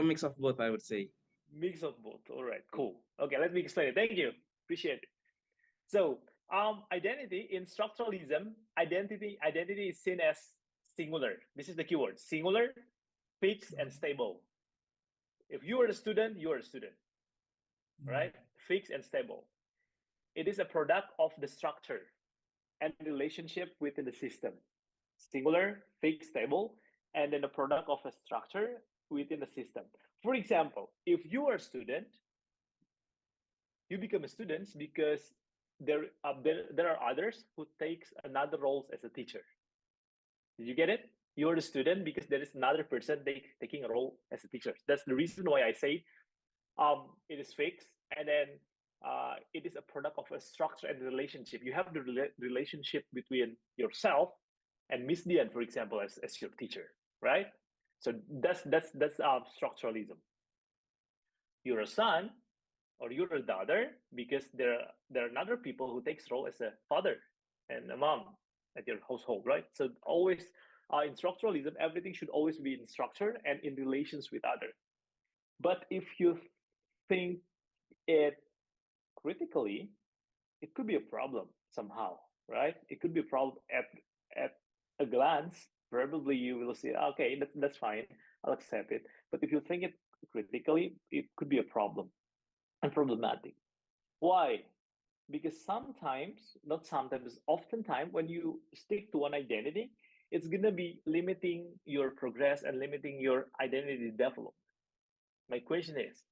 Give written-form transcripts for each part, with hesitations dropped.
a mix of both, I would say. Mix of both. All right, cool. Okay, let me explain it. Thank you. Appreciate it. So, identity in structuralism, identity is seen as singular. This is the keyword: singular, fixed, and stable. If you are a student, you are a student, right? Fixed and stable. It is a product of the structure and relationship within the system. Singular, fixed, stable, and then a product of a structure within the system. For example, if you are a student, you become a student because there are others who takes another roles as a teacher. Did you get it? You're the student because there is another person taking a role as a teacher. That's the reason why I say it is fixed, and then it is a product of a structure and relationship. You have the relationship between yourself and Miss Dian, for example, as your teacher, right? So that's structuralism. You're a son or you're a daughter because there are another people who takes role as a father and a mom at your household, right? So always in structuralism, everything should always be in structure and in relations with other. But if you think it critically, it could be a problem somehow, right? It could be a problem at a glance. Probably you will say, okay, that's fine, I'll accept it. But if you think it critically, it could be a problem and problematic. Why? Because sometimes, not sometimes, oftentimes, when you stick to one identity, it's gonna be limiting your progress and limiting your identity development. My question is,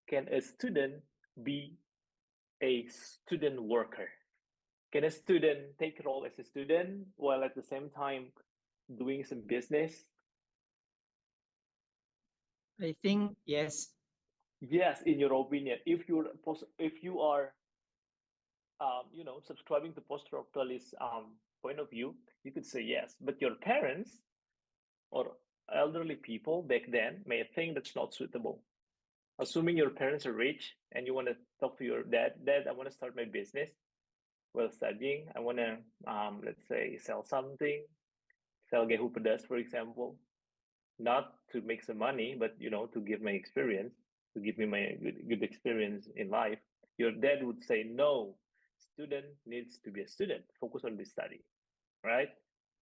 can a student be a student worker? Can a student take a role as a student while at the same time doing some business? I think yes. Yes, in your opinion, if you are subscribing to post-structuralist point of view, you could say yes. But your parents or elderly people back then may think that's not suitable. Assuming your parents are rich and you want to talk to your dad, I want to start my business while studying. I want to, let's say, sell something, sell gehu pedas, for example, not to make some money, but to give my experience, to give me my good experience in life. Your dad would say, no, student needs to be a student, focus on the study, right?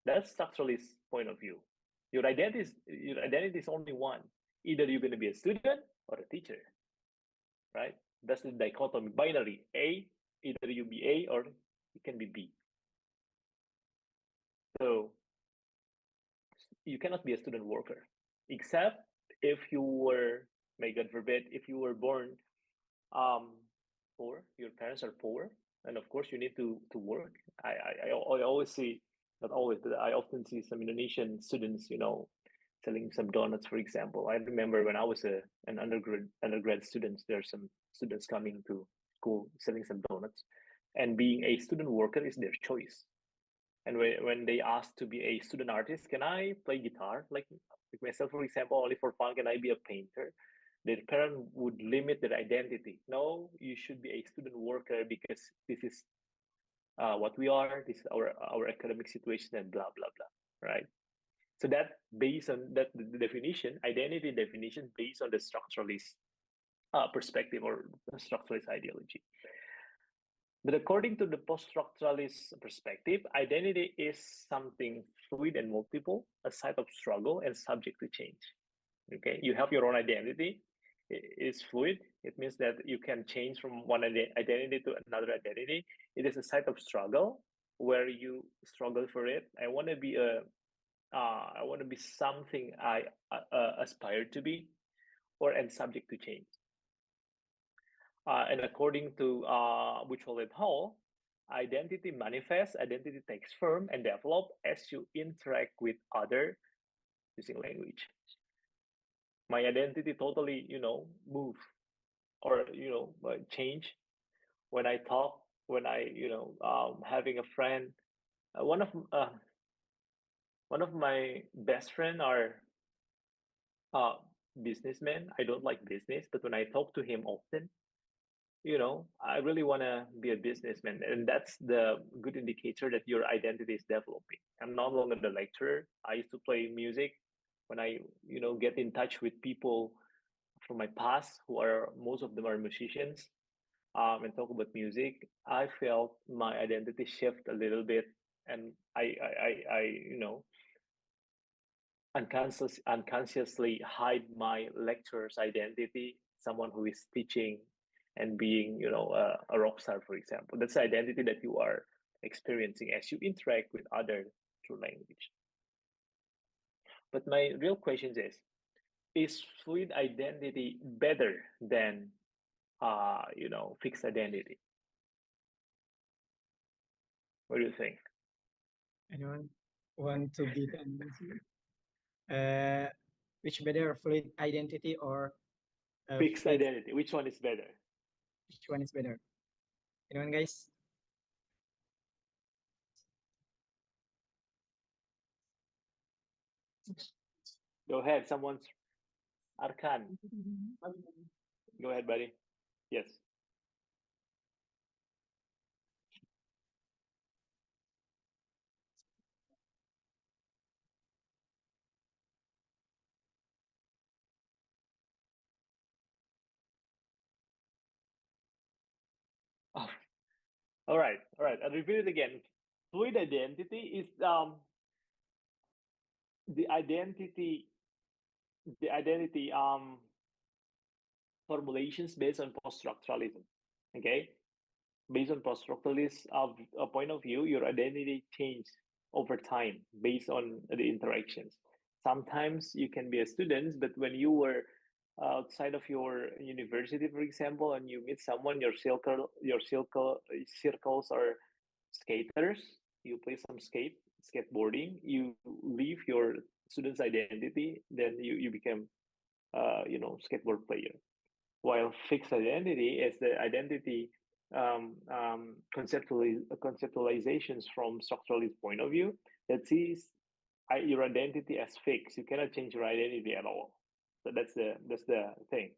That's structuralist point of view. Your identity is only one. Either you're going to be a student or a teacher, right? That's the dichotomy, binary. Either you be A or you can be B. So you cannot be a student worker, except if you were, may God forbid, if you were born poor, your parents are poor, and of course you need to work. I always see, not always, but I often see some Indonesian students, selling some donuts, for example. I remember when I was an undergrad student, there are some students coming to school selling some donuts, and being a student worker is their choice. And when they ask to be a student artist, can I play guitar? Like myself, for example, only for fun, can I be a painter? Their parent would limit their identity. No, you should be a student worker because this is what we are. This is our academic situation, and blah blah blah. Right. So that based on that the definition, identity definition based on the structuralist perspective or structuralist ideology. But according to the post-structuralist perspective, identity is something fluid and multiple, a site of struggle and subject to change. Okay, you have your own identity. It is fluid. It means that you can change from one identity to another identity. It is a site of struggle where you struggle for it. I want to be something I aspire to be, and subject to change. And according to Buchholz et al., identity manifests, identity takes form and develop as you interact with other using language. My identity totally, move or change when I talk, when I having a friend. One of my best friend are businessmen. I don't like business, but when I talk to him often, I really want to be a businessman. And that's the good indicator that your identity is developing. I'm no longer the lecturer. I used to play music. When I, get in touch with people from my past, who are most of them are musicians, and talk about music, I felt my identity shift a little bit, and I unconsciously hide my lecturer's identity, someone who is teaching and being, a rock star, for example. That's the identity that you are experiencing as you interact with others through language. But my real question is fluid identity better than, fixed identity? What do you think? Anyone want to give an answer? Which better, fluid identity or Fixed identity, which one is better? Which one is better? Anyone, guys? Go ahead, someone's Arkan. Go ahead, buddy. Yes. Oh, all right. I'll repeat it again. Fluid identity is the identity formulations based on post-structuralism. Okay, based on post-structuralist of a point of view, your identity changes over time based on the interactions. Sometimes you can be a student, but when you were outside of your university, for example, and you meet someone, circles are skaters. You play some skateboarding. You leave your student's identity, then you become, skateboard player. While fixed identity is the identity conceptualizations from structuralist point of view that sees your identity as fixed. You cannot change your identity at all. So that's the thing.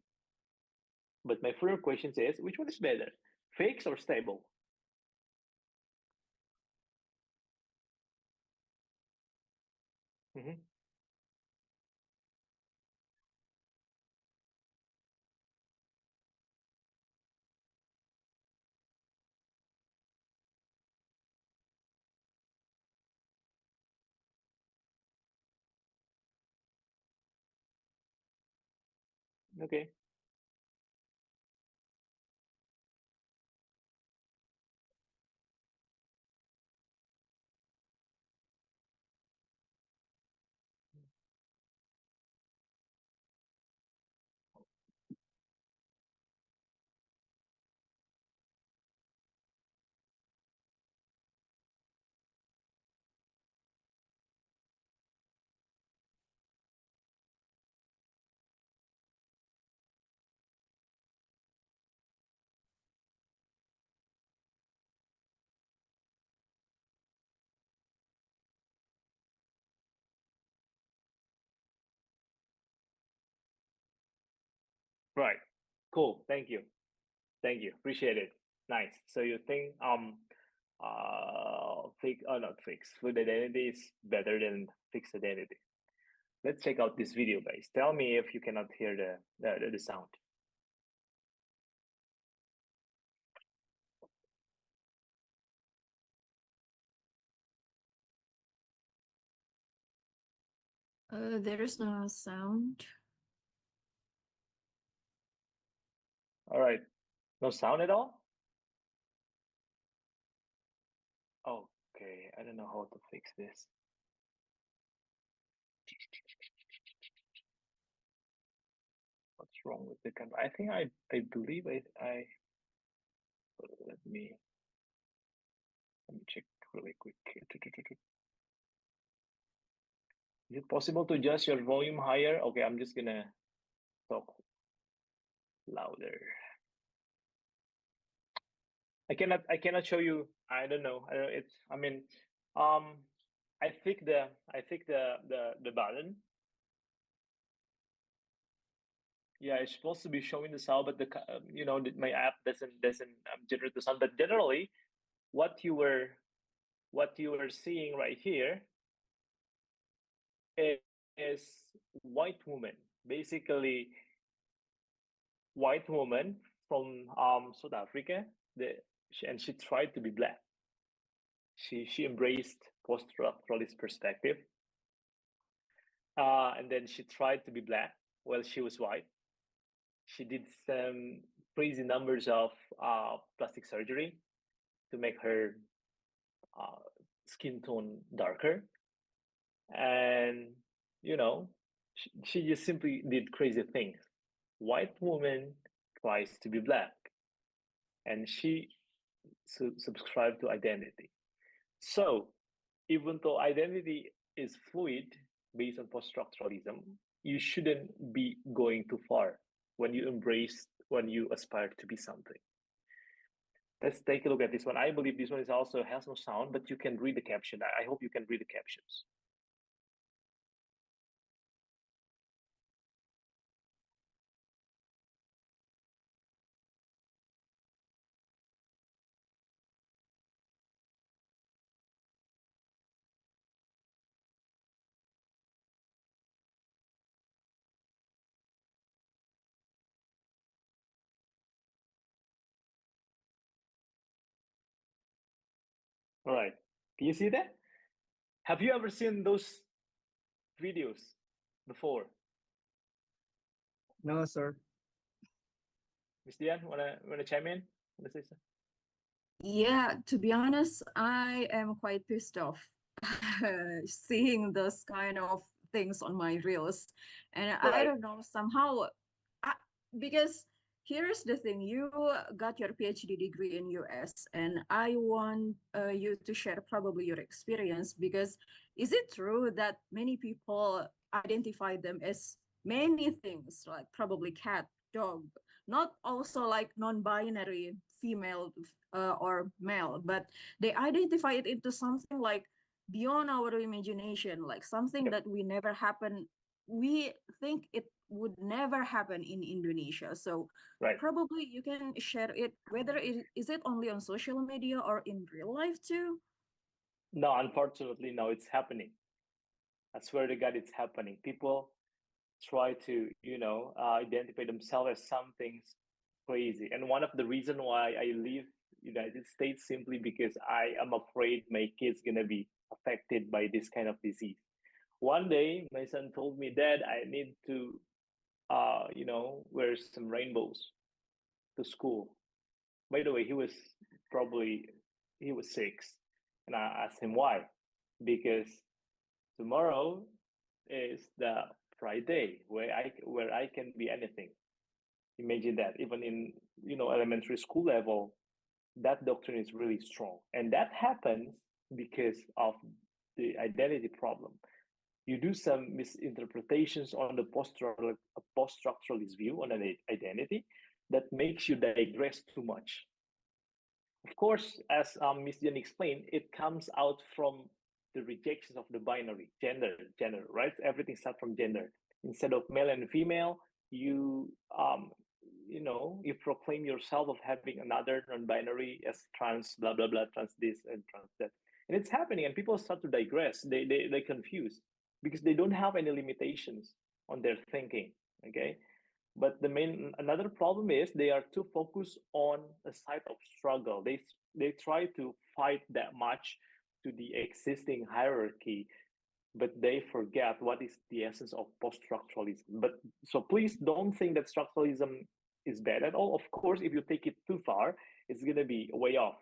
But my further question is, which one is better, fixed or stable? Mm-hmm. Okay. Right. Cool. Thank you. Appreciate it. Nice. So you think not fixed, fluid identity is better than fixed identity? Let's check out this video, guys. Tell me if you cannot hear the sound. There is no sound. All right. No sound at all? Okay, I don't know how to fix this. What's wrong with the camera? I think I believe I let me check really quick. Is it possible to adjust your volume higher? Okay, I'm just gonna talk louder. I cannot show you. I don't know. I think the button. Yeah, it's supposed to be showing the sound, but my app doesn't generate the sound. But generally, what you were seeing right here is white woman. Basically, white woman from South Africa, and she tried to be black. She embraced post-structuralist perspective, and then she tried to be black while she was white. She did some crazy numbers of plastic surgery to make her skin tone darker, and she just simply did crazy things. White woman tries to be black, and she subscribed to identity. So even though identity is fluid based on post-structuralism, you shouldn't be going too far when you aspire to be something. Let's take a look at this one. I believe this one has no sound, but you can read the caption. I hope you can read the captions. All right. Can you see that? Have you ever seen those videos before? No, sir. Miss Dian, wanna chime in? Wanna say something? Yeah, to be honest, I am quite pissed off seeing those kind of things on my reels. And I Right. don't know, somehow, I, because here's the thing, you got your PhD degree in US, and I want you to share probably your experience, because is it true that many people identify them as many things, like probably cat, dog, not also like non-binary female or male, but they identify it into something like beyond our imagination, like something Yep. that we think it would never happen in Indonesia. So Right. probably you can share it, whether is it only on social media or in real life too? No, unfortunately, no, it's happening. I swear to God, it's happening. People try to, identify themselves as something crazy. And one of the reason why I leave United States simply because I am afraid my kid's gonna be affected by this kind of disease. One day, my son told me, "Dad, I need to, wear some rainbows to school." By the way, he was 6, and I asked him why, because tomorrow is the Friday where I can be anything. Imagine that. Even in elementary school level, that doctrine is really strong, and that happens because of the identity problem. You do some misinterpretations on the post-structuralist view on an identity that makes you digress too much. Of course, as Ms. Jen explained, it comes out from the rejection of the binary gender, right? Everything starts from gender. Instead of male and female, you you proclaim yourself of having another non-binary as trans, blah blah blah, trans this and trans that, and it's happening, and people start to digress. They confuse because they don't have any limitations on their thinking. Okay, but another problem is they are too focused on a side of struggle. They try to fight that much to the existing hierarchy, but they forget what is the essence of post-structuralism. But so please don't think that structuralism is bad at all. Of course, if you take it too far, it's gonna be way off.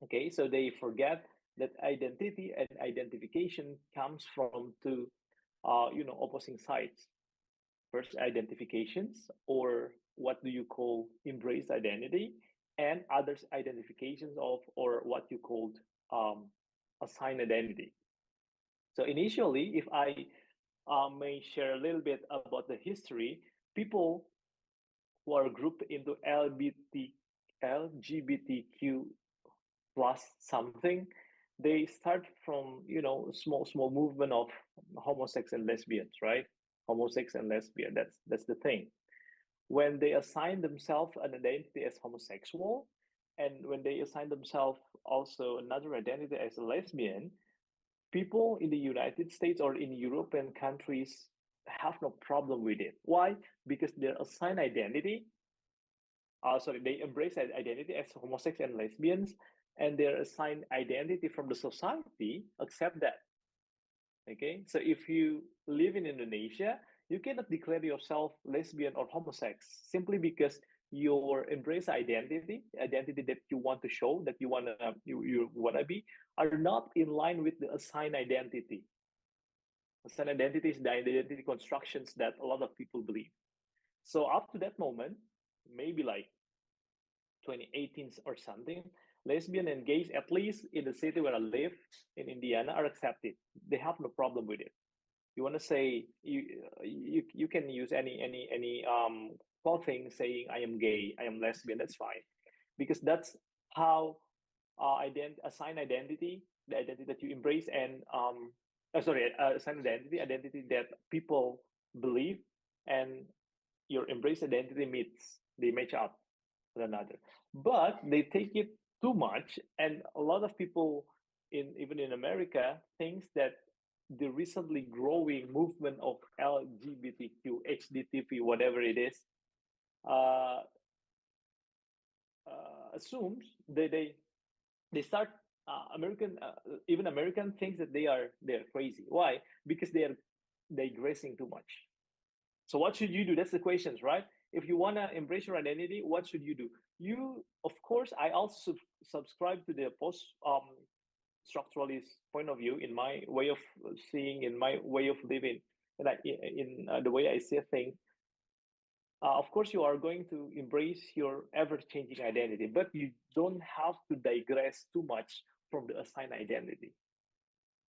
Okay, so they forget that identity and identification comes from two opposing sides. First, identifications, or what do you call embraced identity, and others identifications of, or what you called assigned identity. So initially, if I may share a little bit about the history, people who are grouped into LGBTQ plus something, they start from small movement of homosexuals and lesbians, right? Homosexual and lesbian. That's the thing. When they assign themselves an identity as homosexual, and when they assign themselves also another identity as a lesbian, people in the United States or in European countries have no problem with it. Why? Because their assigned identity, they embrace identity as homosexuals and lesbians, and their assigned identity from the society accept that. Okay, so if you live in Indonesia, you cannot declare yourself lesbian or homosex simply because your embrace identity that you want to show, that you wanna be, are not in line with the assigned identity. Assigned identity is the identity constructions that a lot of people believe. So up to that moment, maybe like 2018 or something, lesbian and gays, at least in the city where I live in Indiana, are accepted. They have no problem with it. You want to say you can use any clothing saying I am gay, I am lesbian. That's fine, because that's how assign identity, the identity that you embrace, and assign identity that people believe, and your embrace identity meets, they match up with another. But they take it too much, and a lot of people even in America thinks that the recently growing movement of LGBTQ, HDTV, whatever it is, uh, assumes they start even American thinks that they're crazy. Why? Because they are digressing too much. So what should you do? That's the questions, right? If you want to embrace your identity, what should you do? You, of course, I also subscribe to the post structuralist point of view in my way of seeing, in my way of living, and in the way I see things. Of course, you are going to embrace your ever-changing identity, but you don't have to digress too much from the assigned identity.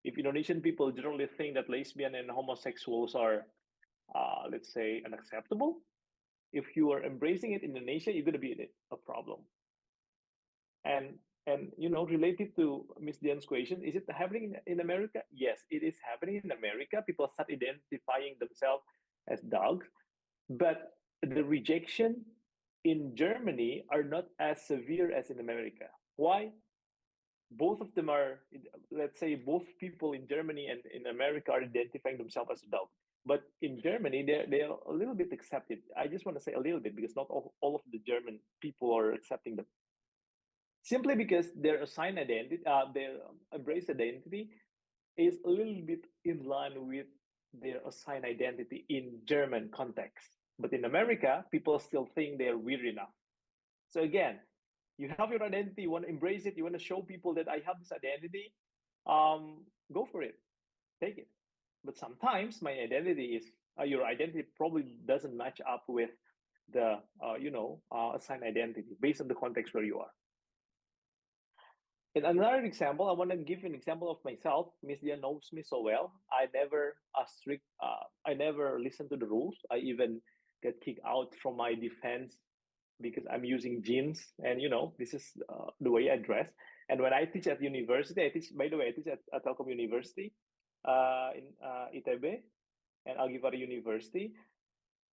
If Indonesian people generally think that lesbian and homosexuals are, let's say, unacceptable, if you are embracing it in Indonesia, you're going to be a problem. And related to Miss Dian's question, is it happening in America? Yes, it is happening in America. People start identifying themselves as dogs, but the rejection in Germany are not as severe as in America. Why? Both of them are, let's say, both people in Germany and in America are identifying themselves as a dog. But in Germany, they're a little bit accepted. I just want to say a little bit because not all of the German people are accepting them. Simply because their assigned identity, their embraced identity is a little bit in line with their assigned identity in German context. But in America, people still think they're weird enough. So again, you have your identity, you want to embrace it, you want to show people that I have this identity, go for it, take it. But sometimes my identity is, your identity probably doesn't match up with the, assigned identity based on the context where you are. In another example, I want to give an example of myself. Miss Dia knows me so well. I never listen to the rules. I even get kicked out from my defense because I'm using jeans, and this is the way I dress. And when I teach at university, I teach at Telkom University in ITB and Algivar University.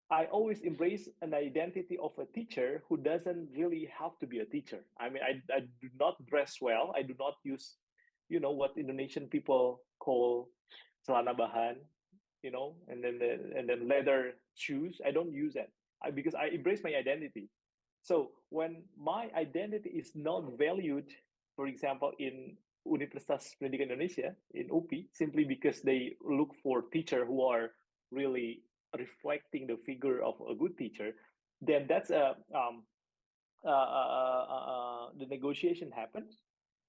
I always embrace an identity of a teacher who doesn't really have to be a teacher. I mean, I do not dress well. I do not use, what Indonesian people call celana bahan, and then leather shoes. I don't use that because I embrace my identity. So when my identity is not valued, for example, in Universitas Pendidikan Indonesia, in UPI, simply because they look for teachers who are really reflecting the figure of a good teacher, then that's the negotiation happens,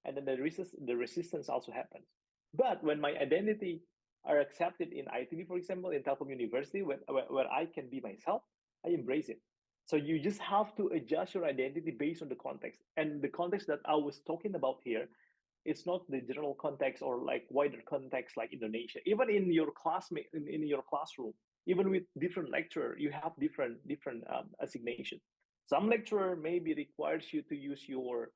and then the resistance also happens. But when my identity are accepted in ITB, for example, in Telkom University, where I can be myself, I embrace it. So you just have to adjust your identity based on the context. And the context that I was talking about here, it's not the general context or like wider context like Indonesia. Even in your classmate, in your classroom, even with different lecturer, you have different assignation. Some lecturer maybe requires you to use your,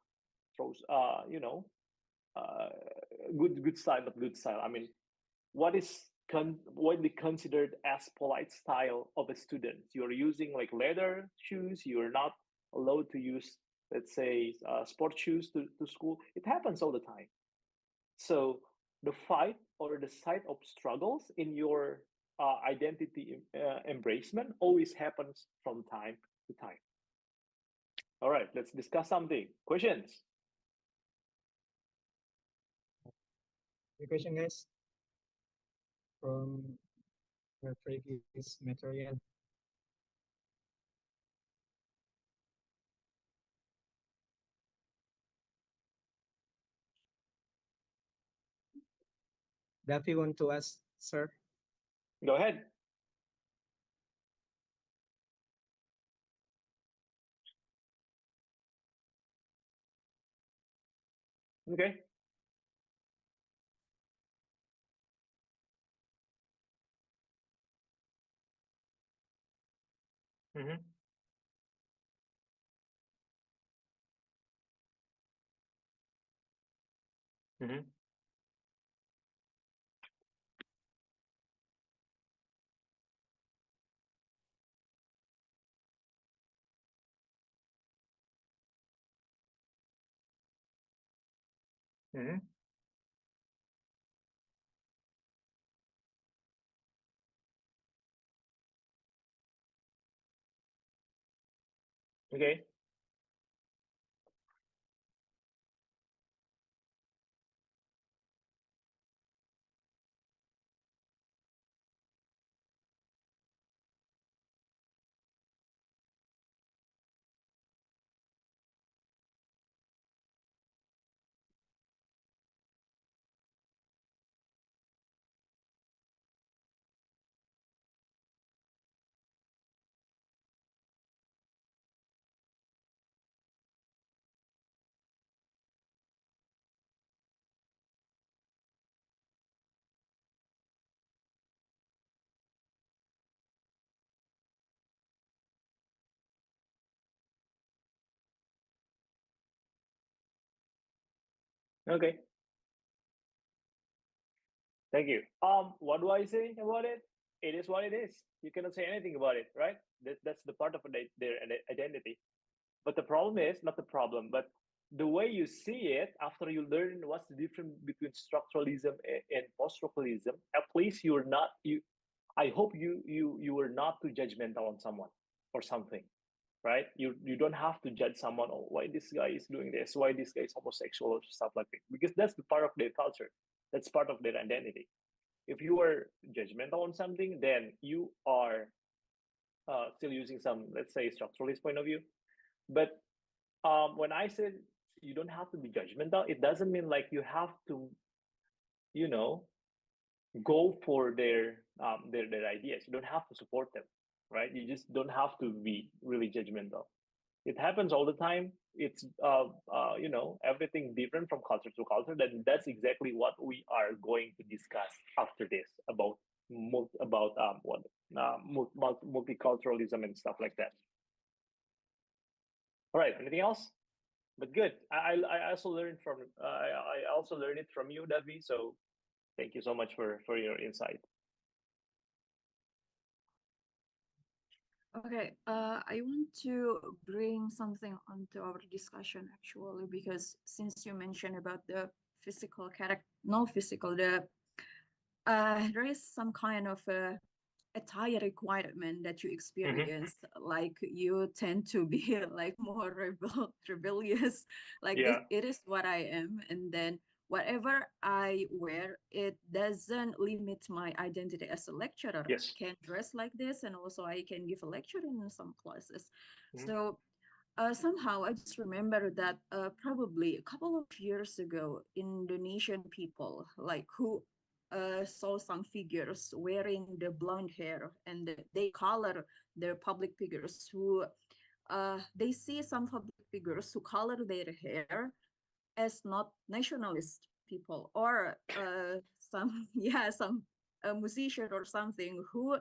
good style, but good style. I mean, what is widely considered as polite style of a student? You're using like leather shoes. You're not allowed to use, let's say, sport shoes to school. It happens all the time. So the fight or the side of struggles in your identity embracement always happens from time to time. All right, let's discuss something. Questions? The question, guys, from the previous material. Daffy want to ask, sir? Go ahead. Okay. Mm-hmm. Mm-hmm. Mm-hmm. Okay. Okay. Thank you. What do I say about it? It is what it is. You cannot say anything about it, right? That's the part of their identity. But the problem is not the problem, but the way you see it after you learn what's the difference between structuralism and post-structuralism. At least you're not you. I hope you were not too judgmental on someone or something, right? You don't have to judge someone. Oh, why this guy is doing this? Why this guy is homosexual or stuff like that? Because that's the part of their culture. That's part of their identity. If you are judgmental on something, then you are still using some, let's say, structuralist point of view. But when I said you don't have to be judgmental, it doesn't mean like you have to, you know, go for their ideas. You don't have to support them, right? You just don't have to be really judgmental. It happens all the time. It's everything different from culture to culture. Then that's exactly what we are going to discuss after this about multiculturalism and stuff like that. All right. Anything else? But good. I also learned from I also learned it from you, Davi. So thank you so much for your insight. Okay, I want to bring something onto our discussion actually, because since you mentioned about the physical character, no physical, there is some kind of a attire requirement that you Mm-hmm. experience, like you tend to be like more rebellious, like this. Yeah. It is what I am, and then whatever I wear, it doesn't limit my identity as a lecturer. I Yes. can dress like this, and also I can give a lecture in some classes. Mm-hmm. So somehow I just remember that probably a couple of years ago, Indonesian people like who saw some figures wearing the blonde hair, and they color their public figures who they see some public figures who color their hair as not nationalist people, or some yeah, some musician or something who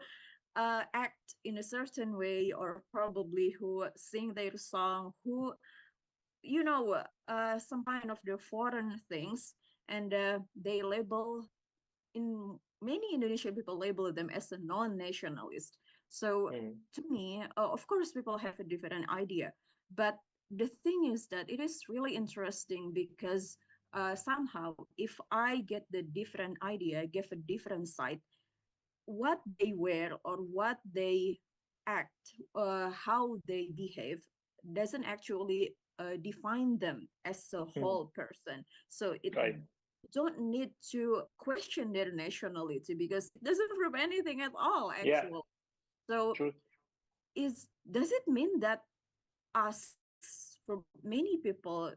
act in a certain way, or probably who sing their song, who some kind of the foreign things, and they label, in many Indonesian people label them as a non-nationalist. So Mm-hmm. to me, of course, people have a different idea, but the thing is that it is really interesting because somehow, if I get the different idea, give a different side, what they wear or what they act, how they behave, doesn't actually define them as a whole person. So it Right. don't need to question their nationality because it doesn't prove anything at all, Yeah. actually. So True. does it mean that us, for many people,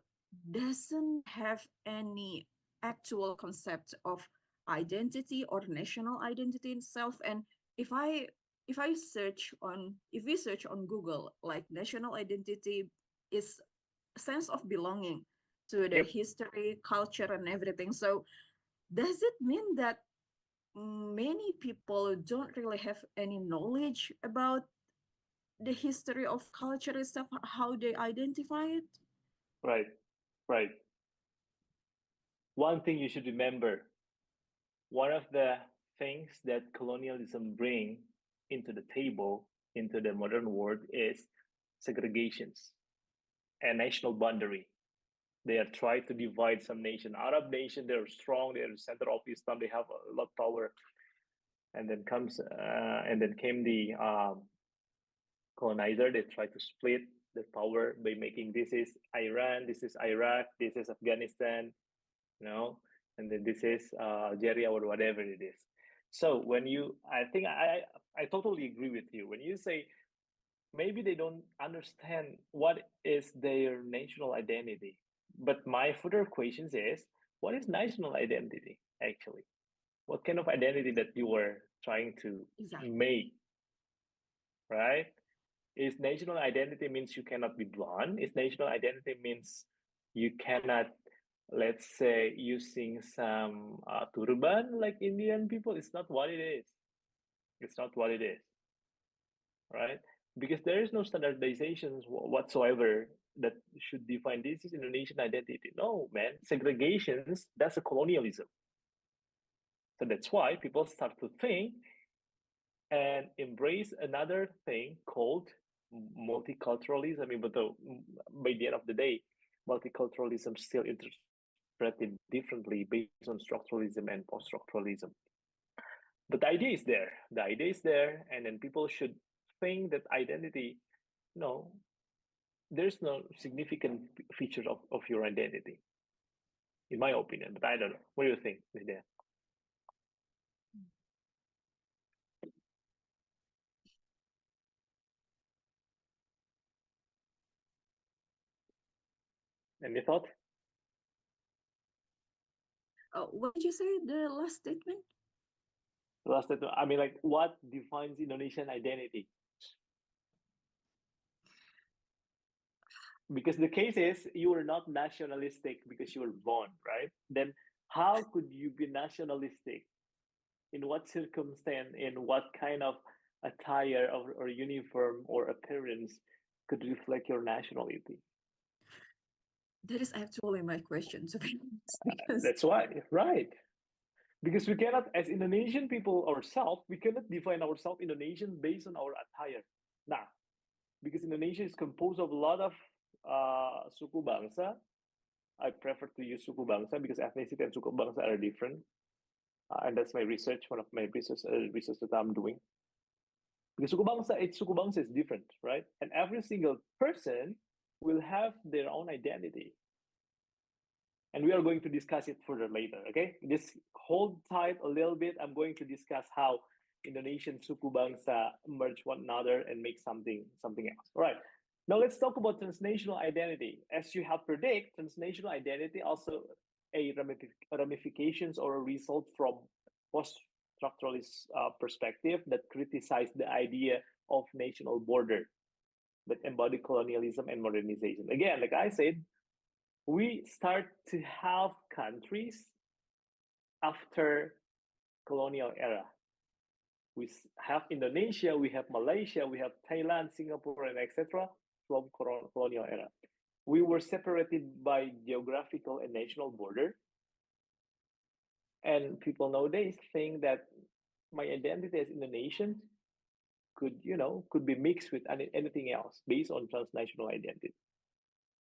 doesn't have any actual concept of identity or national identity itself? And if i if we search on Google, like national identity is a sense of belonging to the Yep. history, culture, and everything. So does it mean that many people don't really have any knowledge about the history of culture and stuff, how they identify it? Right. Right. One thing you should remember, one of the things that colonialism bring into the table, into the modern world, is segregations and national boundary. They are trying to divide some nation. Arab nation, they're strong, they're the center of Islam, they have a lot of power. And then came the colonizer. They try to split the power by making this is Iran, this is Iraq, this is Afghanistan, you know, and then this is Algeria or whatever it is. So when you, I think I totally agree with you when you say maybe they don't understand what is their national identity. But my further questions is, what is national identity actually? What kind of identity that you were trying to Exactly. make, right? Is national identity means you cannot be blonde? Is national identity means you cannot, let's say, using some turban like Indian people? It's not what it is. It's not what it is, right? Because there is no standardizations whatsoever that should define this is Indonesian identity. No, man, segregations, that's a colonialism. So that's why people start to think and embrace another thing called multiculturalism. But by the end of the day, multiculturalism still interpreted differently based on structuralism and poststructuralism. But the idea is there. The idea is there, and then people should think that identity, no, there's no significant features of your identity, in my opinion. But I don't know. What do you think, Lydia? Any thought? What did you say, the last statement? Last, I mean, like, what defines Indonesian identity? Because the case is you are not nationalistic because you were born, right? Then how could you be nationalistic? In what circumstance, in what kind of attire or uniform or appearance could reflect your nationality? That is actually my question, to be honest, because That's why, right? Because we cannot, as Indonesian people ourselves, we cannot define ourselves Indonesian based on our attire. Nah, because Indonesia is composed of a lot of suku bangsa. I prefer to use suku bangsa because ethnicity and suku bangsa are different. And that's my research, one of my research that I'm doing. Because suku bangsa is different, right? And every single person will have their own identity. And we are going to discuss it further later, okay? Just hold tight a little bit. I'm going to discuss how Indonesian suku bangsa merge one another and make something else. All right. Now let's talk about transnational identity. As you have predict, transnational identity also a ramifications or a result from post-structuralist perspective that criticize the idea of national border that embody colonialism and modernization. Again, like I said, we start to have countries after colonial era. We have Indonesia, we have Malaysia, we have Thailand, Singapore, and etc. from colonial era. We were separated by geographical and national border. And people nowadays think that my identity as Indonesian could be mixed with anything else based on transnational identity.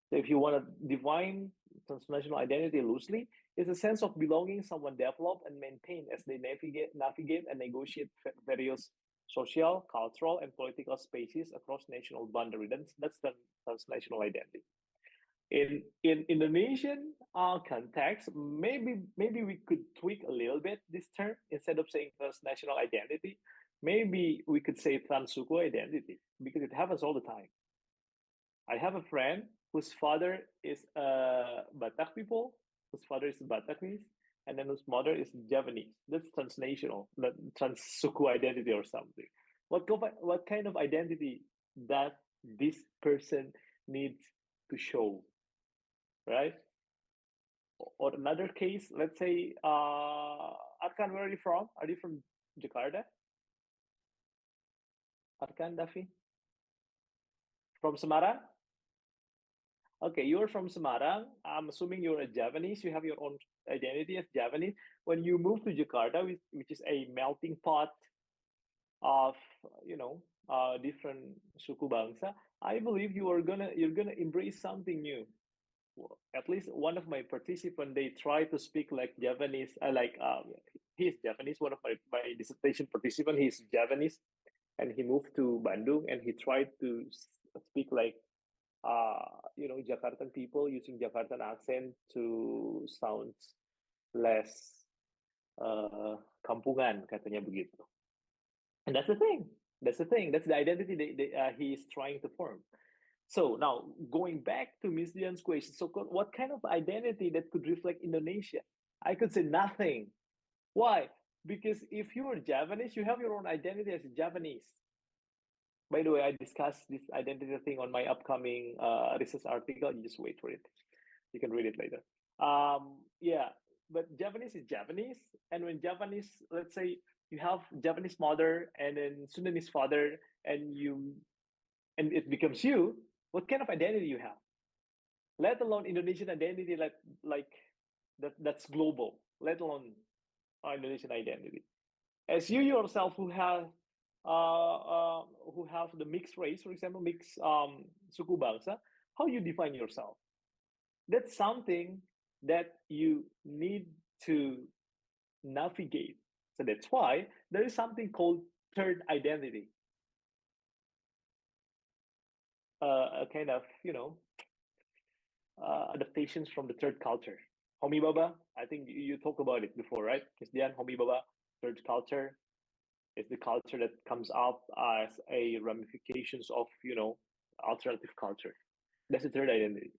So if you want to define transnational identity loosely, it's a sense of belonging someone develop and maintain as they navigate and negotiate various social, cultural, and political spaces across national boundary. That's the transnational identity. In Indonesian context, maybe we could tweak a little bit this term. Instead of saying transnational identity, maybe we could say transsuku identity, because it happens all the time. I have a friend whose father is Batak people, whose father is Batakese, and then whose mother is Javanese. That's transnational, that transsuku identity or something. What kind of identity that this person needs to show, right? Or another case, let's say, Arkan, where are you from? Are you from Jakarta? Arkan, Dafi? From Semarang? Okay, you're from Semarang. I'm assuming you're a Javanese. You have your own identity as Javanese. When you move to Jakarta, which is a melting pot of, different suku bangsa, I believe you're gonna embrace something new. Well, at least one of my participants, they try to speak like Javanese. He's Javanese. One of my dissertation participant, he's Javanese, and he moved to Bandung, and he tried to speak like Jakartan people, using Jakartan accent to sound less kampungan, katanya begitu. And that's the thing. That's the thing. That's the identity he is trying to form. So now going back to Ms. Dian's question, so what kind of identity that could reflect Indonesia? I could say nothing. Why? Because if you are Javanese, you have your own identity as a Javanese. By the way, I discussed this identity thing on my upcoming research article. You just wait for it. You can read it later. Yeah, but Javanese is Javanese. And when Javanese, let's say you have Javanese mother and then Sundanese father, and it becomes you, what kind of identity you have? Let alone Indonesian identity, like that's global, let alone Indonesian identity. As you yourself who have the mixed race, for example, mixed suku bangsa, how you define yourself? That's something that you need to navigate. So that's why there is something called third identity, a kind of adaptations from the third culture. Homi Baba, I think you talked about it before, right? Ms. Dian, Homi Baba, third culture is the culture that comes up as a ramifications of alternative culture. That's the third identity.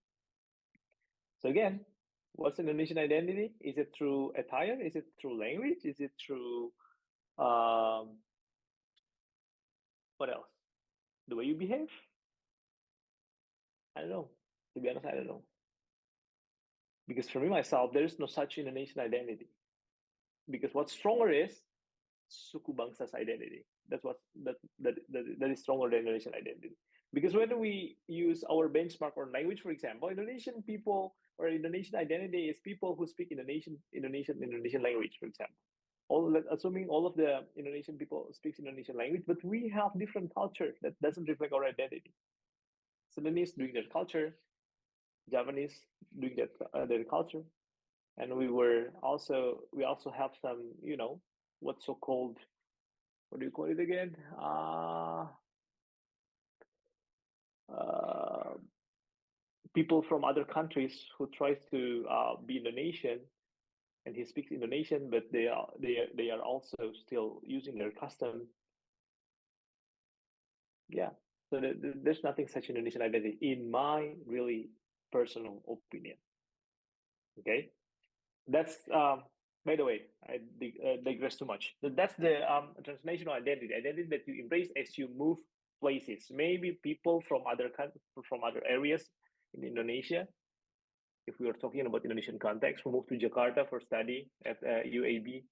So again, what's an Indonesian identity? Is it through attire? Is it through language? Is it through what else? The way you behave? I don't know. To be honest, I don't know. Because for me myself, there is no such Indonesian identity. Because what's stronger is suku bangsa's identity. That's what that is stronger than Indonesian identity. Because when we use our benchmark or language, for example, Indonesian people or Indonesian identity is people who speak Indonesian language, for example. Assuming all of the Indonesian people speaks Indonesian language, but we have different culture that doesn't reflect our identity. Sudanese doing their culture, Javanese doing their culture, and we also have some what's so called, what do you call it again? People from other countries who tries to be Indonesian, and he speaks Indonesian, but they are also still using their custom. Yeah, so there's nothing such Indonesian identity in my really personal opinion. Okay, that's by the way, I digress too much. That's the transnational identity that you embrace as you move places. Maybe people from other areas in Indonesia, if we are talking about Indonesian context, who move to Jakarta for study at UAB,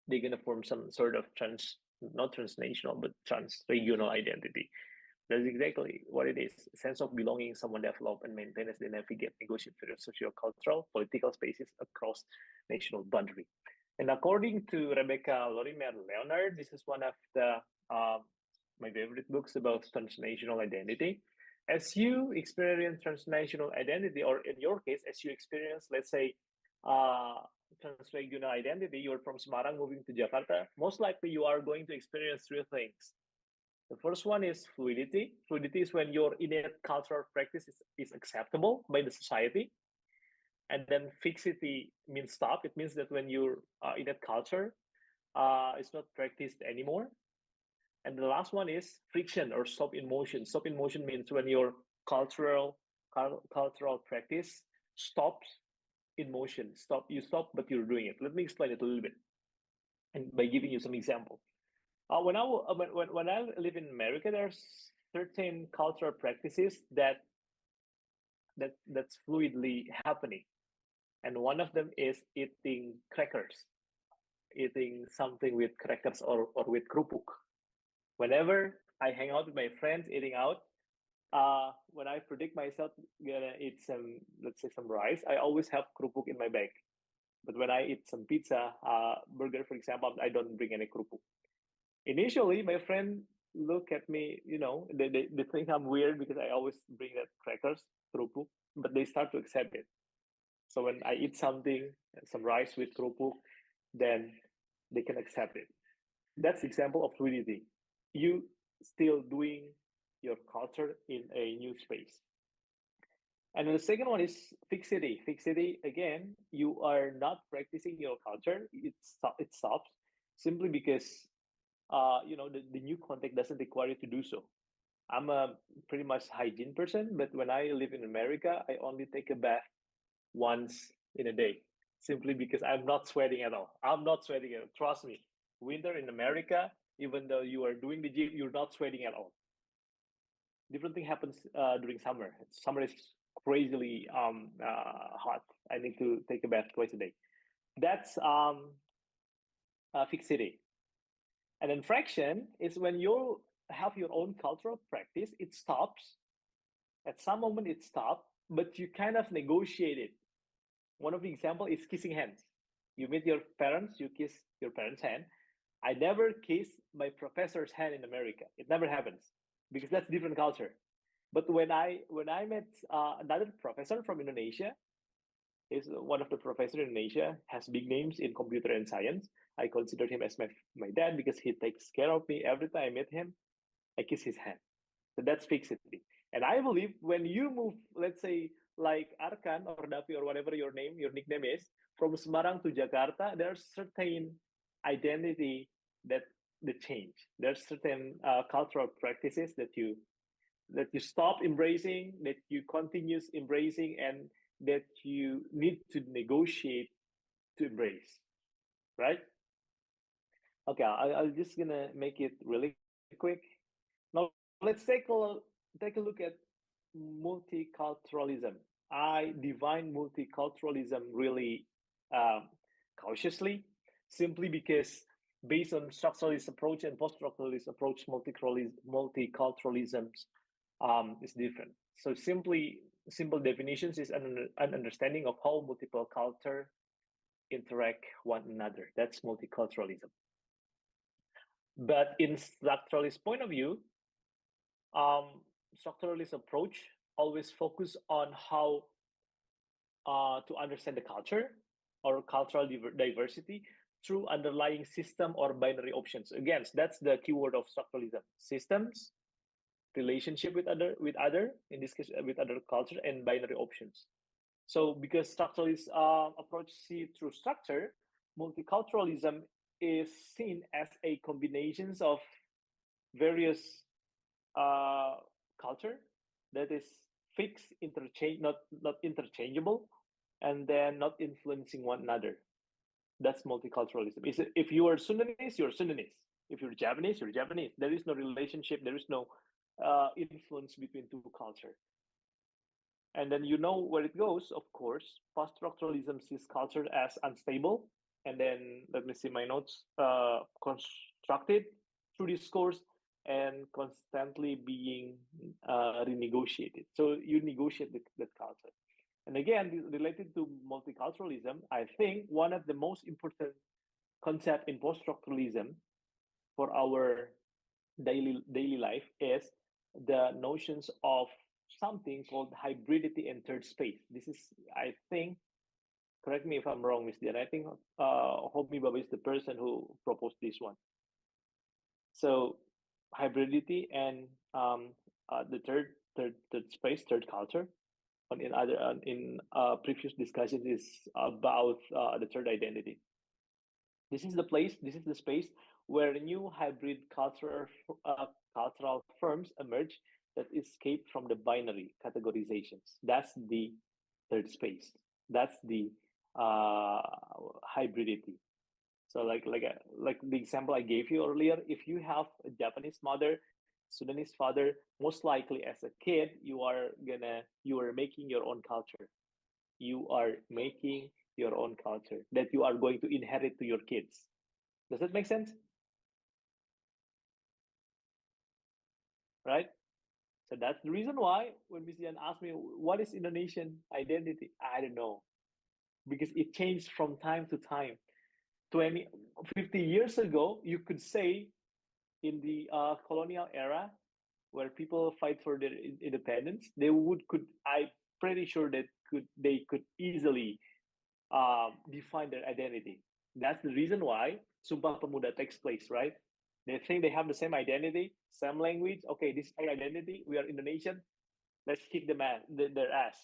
they're gonna form some sort of not transnational, but trans-regional identity. That's exactly what it is. A sense of belonging, someone develop and maintain as they navigate, negotiate for socio-cultural, political spaces across national boundary. And according to Rebecca Lorimer Leonard, this is one of the my favorite books about transnational identity. as you experience transnational identity, or in your case, as you experience, let's say, uh, transregional identity, you're from Semarang moving to Jakarta, most likely you are going to experience three things. The first one is fluidity. Fluidity is when your innate cultural practice is acceptable by the society. And then fixity means stop. It means that when your innate culture is not practiced anymore. And the last one is friction or stop in motion. Stop in motion means when your cultural practice stops in motion. You stop, but you're doing it. Let me explain it a little bit, and by giving you some example. When I live in America, there's certain cultural practices that's fluidly happening, and one of them is eating crackers, eating something with crackers or with kerupuk. Whenever I hang out with my friends eating out, when I predict myself gonna eat some, let's say, some rice, I always have kerupuk in my bag. But when I eat some pizza, burger, for example, I don't bring any kerupuk. Initially, my friend look at me, they think I'm weird because I always bring that crackers, kerupuk, but they start to accept it. So when I eat something, some rice with kerupuk, then they can accept it. That's the example of fluidity. You still doing your culture in a new space. And then the second one is fixity. Fixity, again, you are not practicing your culture. It stops simply because the new context doesn't require you to do so. I'm a pretty much hygiene person, but when I live in America, I only take a bath once in a day, simply because I'm not sweating at all. I'm not sweating at all. Trust me. Winter in America, even though you are doing the gym, you're not sweating at all. Different thing happens during summer. Summer is crazily hot. I need to take a bath twice a day. That's fixity. And then fraction is when you have your own cultural practice, it stops. At some moment it stops, but you kind of negotiate it. One of the example is kissing hands. You meet your parents, you kiss your parents' hand. I never kiss my professor's hand in America. It never happens because that's different culture. But when I met another professor from Indonesia, is one of the professor in Indonesia, has big names in computer and science. I consider him as my dad because he takes care of me every time I meet him. I kiss his hand. So that's fixity. And I believe when you move, let's say like Arkan or Davi or whatever your nickname is, from Semarang to Jakarta, there's certain identity that change. There's certain cultural practices that you stop embracing, that you continue embracing, and that you need to negotiate to embrace, right? Okay, I'm just gonna make it really quick. Now let's take a look at multiculturalism. I define multiculturalism really cautiously, simply because based on structuralist approach and post-structuralist approach, multiculturalism is different. So simple definitions is an understanding of how multiple culture interact one another. That's multiculturalism. But in structuralist point of view, structuralist approach always focus on how to understand the culture or cultural diversity through underlying system or binary options. Again, that's the keyword of structuralism: systems, relationship with other, in this case with other culture, and binary options. So because structuralist approach see through structure, multiculturalism is seen as a combinations of various culture that is fixed, not interchangeable, and then not influencing one another. That's multiculturalism. If you are Sundanese, you're Sundanese. If you're Japanese, you're Japanese. There is no relationship. There is no influence between two culture. And then you know where it goes, of course. Post-structuralism sees culture as unstable. And then let me see my notes. Constructed through discourse and constantly being renegotiated. So you negotiate that culture. And again, related to multiculturalism, I think one of the most important concept in post-structuralism for our daily life is the notions of something called hybridity and third space. This is, I think, correct me if I'm wrong, Miss Dian. I think Homi Baba is the person who proposed this one. So hybridity and the third space, third culture. In previous discussions is about the third identity. This is the place. This is the space where new hybrid cultural forms emerge that escape from the binary categorizations. That's the third space. That's the hybridity. So like the example I gave you earlier, if you have a Japanese mother, Sudanese father, most likely as a kid, you are making your own culture. You are making your own culture that you are going to inherit to your kids. Does that make sense? Right? So that's the reason why when Miss Dian asked me, what is Indonesian identity? I don't know. Because it changed from time to time. 50 years ago, you could say in the colonial era, where people fight for their independence, I'm pretty sure that they could easily define their identity. That's the reason why Sumpah Pemuda takes place, right? They think they have the same identity, same language. Okay, this is our identity. We are Indonesian. Let's kick their ass,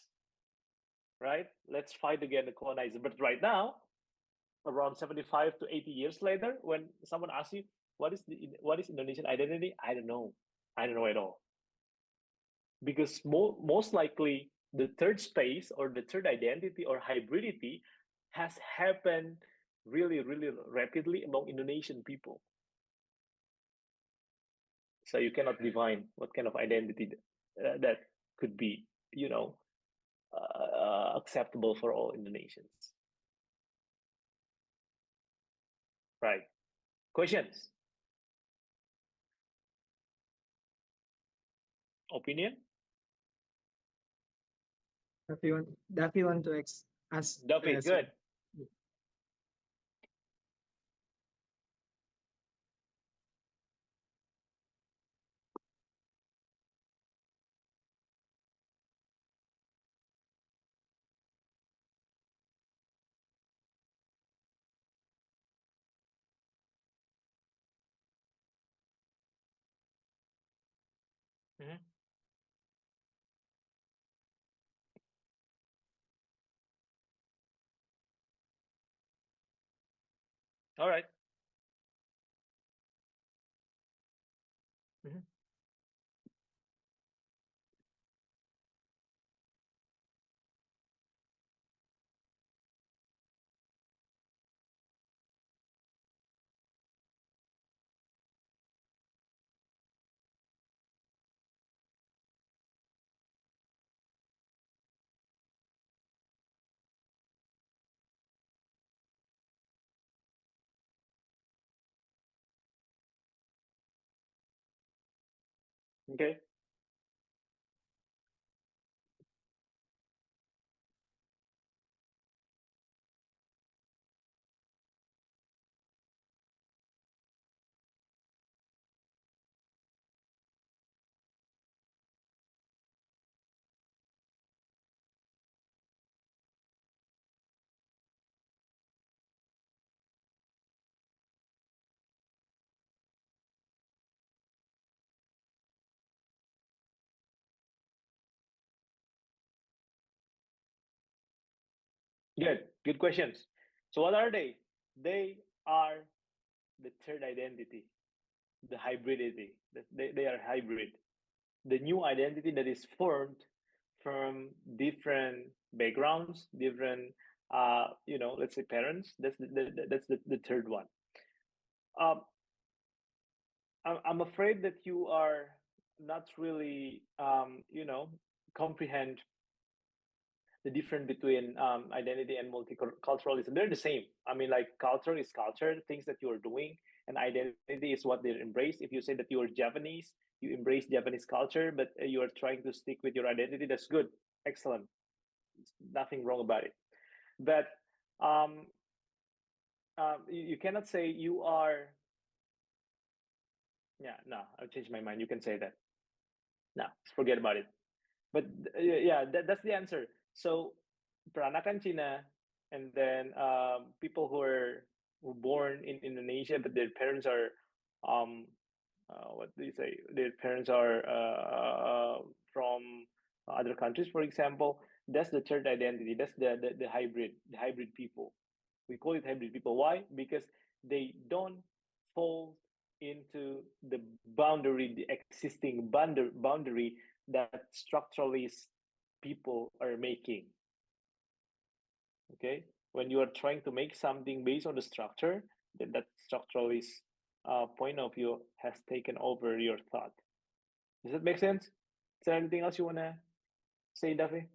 right? Let's fight against the colonizer. But right now, around 75 to 80 years later, when someone asks you what is Indonesian identity, I don't know at all, because most likely the third space or the third identity or hybridity has happened really rapidly among Indonesian people. So you cannot define what kind of identity that could be, acceptable for all Indonesians. Right. Questions? Opinion? Daffy want to ask. Duffy, good. Mhm. All right. Mhm. Okay. Good questions. So what are they? They are the third identity, the hybridity. They are hybrid. The new identity that is formed from different backgrounds, different, let's say parents. That's the third one. Um, I'm afraid that you are not really, comprehend the difference between identity and multiculturalism. They're the same. I mean, like culture is culture, things that you are doing, and identity is what they embrace. If you say that you are Japanese, you embrace Japanese culture, but you are trying to stick with your identity, that's good. Excellent. Nothing wrong about it. But um, you cannot say you are. Yeah, no, I'll change my mind. You can say that. No, forget about it. But yeah, that's the answer. So Peranakan Cina, and then people who were born in Indonesia, but their parents are um, what do you say? Their parents are from other countries, for example. That's the third identity. That's the hybrid people. We call it hybrid people. Why? Because they don't fall into the boundary, the existing boundary that structuralist people are making. Okay, when you are trying to make something based on the structure, then that structuralist point of view has taken over your thought. Does that make sense? Is there anything else you want to say, Davi?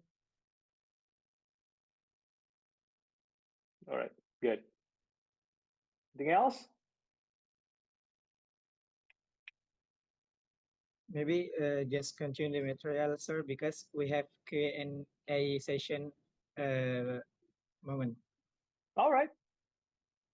All right, good. Anything else? Maybe just continue the material, sir, because we have Q&A session moment. All right.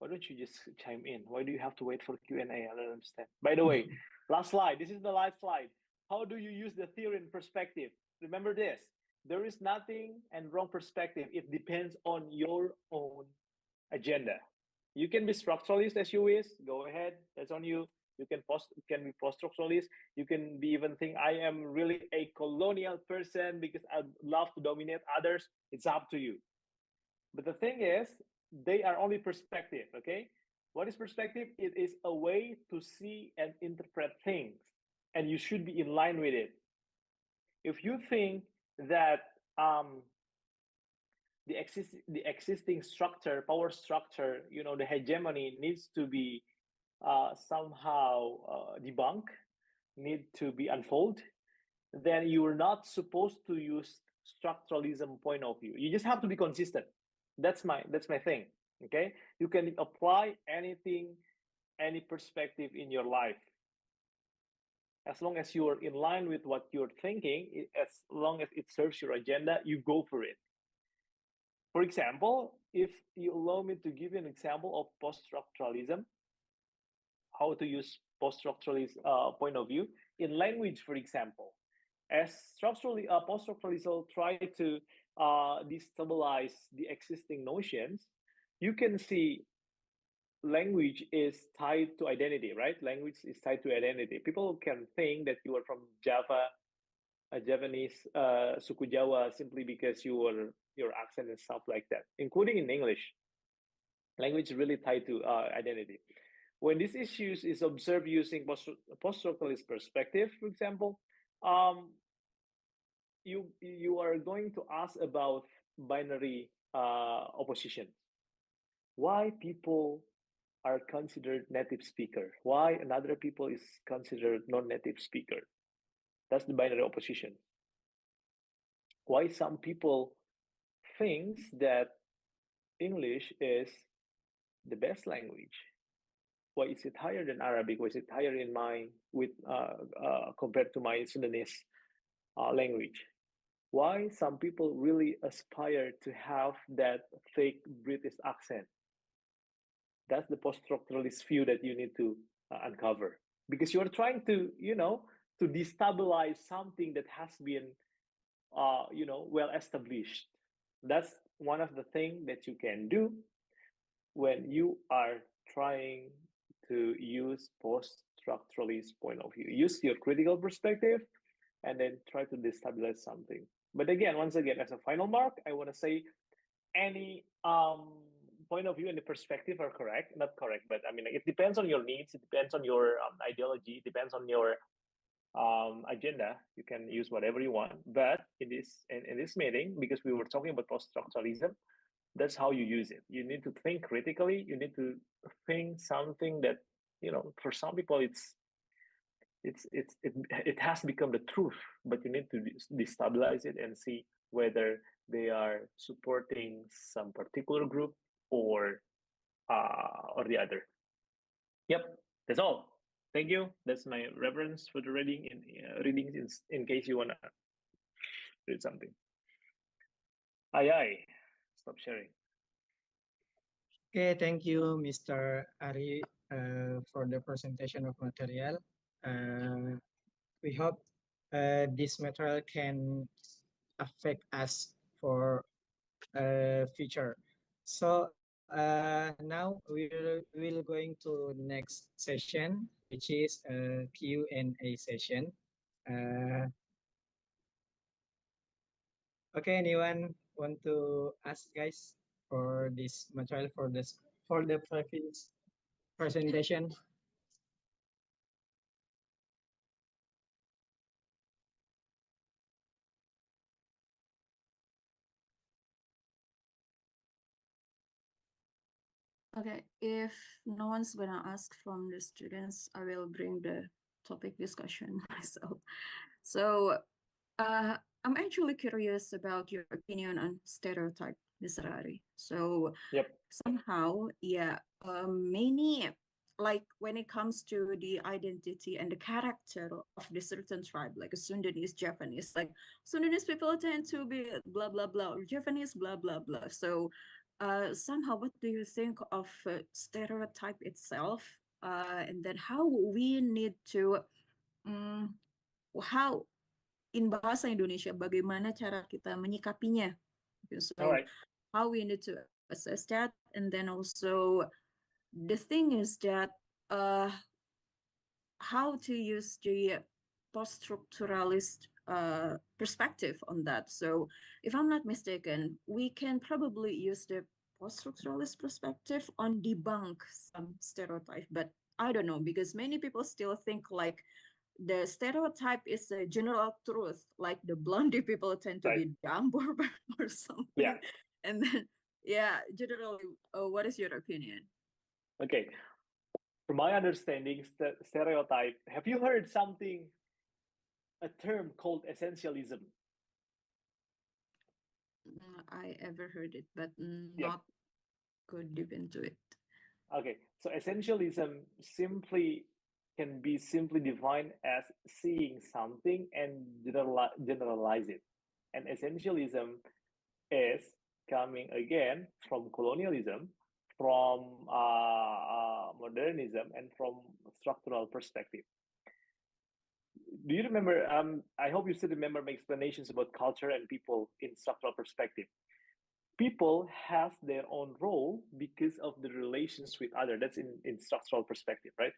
Why don't you just chime in? Why do you have to wait for Q&A? I don't understand. By the way, last slide. This is the last slide. How do you use the theory and perspective? Remember this. There is nothing and wrong perspective. It depends on your own agenda. You can be structuralist as you wish. Go ahead. That's on you. You can be post-structuralist. You can be even think I am really a colonial person because I love to dominate others. It's up to you. But the thing is, they are only perspective, okay? What is perspective? It is a way to see and interpret things, and you should be in line with it. If you think that the existing structure, power structure, the hegemony needs to be somehow debunked, need to be unfolded, then you are not supposed to use structuralism point of view. You just have to be consistent. That's my thing. Okay, you can apply anything, any perspective in your life, as long as you are in line with what you're thinking. As long as it serves your agenda, you go for it. For example, if you allow me to give you an example of post-structuralism, how to use post-structuralist point of view in language, for example. As post-structuralism try to destabilize the existing notions, you can see language is tied to identity, right? Language is tied to identity. People can think that you are from Java, a Javanese, suku Jawa, simply because your accent and stuff like that, including in English. Language is really tied to identity. When these issues is observed using post-structuralist perspective, for example, you are going to ask about binary opposition. Why people are considered native speaker? Why another people is considered non-native speaker? That's the binary opposition. Why some people thinks that English is the best language? Why is it higher than Arabic? Why is it higher in my compared to my Sudanese language? Why some people really aspire to have that fake British accent? That's the post-structuralist view that you need to uncover, because you are trying to to destabilize something that has been well established. That's one of the things that you can do when you are trying to use post-structuralist point of view. Use your critical perspective and then try to destabilize something. But again, once again, as a final mark, I want to say any point of view and the perspective are correct, not correct, but I mean, like, it depends on your needs, it depends on your ideology, it depends on your agenda. You can use whatever you want, but in this meeting, because we were talking about post-structuralism, that's how you use it. You need to think critically. You need to think something that for some people it has become the truth, but you need to destabilize it and see whether they are supporting some particular group or the other. Yep, that's all. Thank you. That's my reference for the readings in case you wanna read something. Aye, stop sharing. Okay, thank you, Mr. Arry, for the presentation of material. We hope this material can affect us for future. So now we'll going to next session, which is a Q&A session. Uh, okay, anyone want to ask, guys, for this material for the previous presentation? Okay, if no one's gonna ask from the students, I will bring the topic discussion myself. So, uh, I'm actually curious about your opinion on stereotype, Mr. Arry. So, Yep. somehow, yeah, many, like when it comes to the identity and the character of the certain tribe, like a Sundanese, Japanese, like Sundanese people tend to be blah blah blah, or Japanese blah blah blah. So, somehow, what do you think of stereotype itself, and then how we need to, um, how in bahasa Indonesia, bagaimana cara kita menyikapinya? All So, right. how we need to assess that, and then also the thing is that uh, how to use the post-structuralist perspective on that. So, if I'm not mistaken, we can probably use the post-structuralist perspective on debunk some stereotype, but I don't know because many people still think like the stereotype is a general truth, like the blondie people tend to Right. be dumb or Yeah. something. And then, yeah, generally, what is your opinion? Okay. From my understanding, stereotype. Have you heard something? A term called essentialism. I ever heard it, but Yep. not go deep into it. Okay. So essentialism simply can be simply defined as seeing something and generalize it. And essentialism is coming again from colonialism, from modernism, and from structural perspective. Do you remember? I hope you still remember my explanations about culture and people in structural perspective. People have their own role because of the relations with other. That's in structural perspective, right?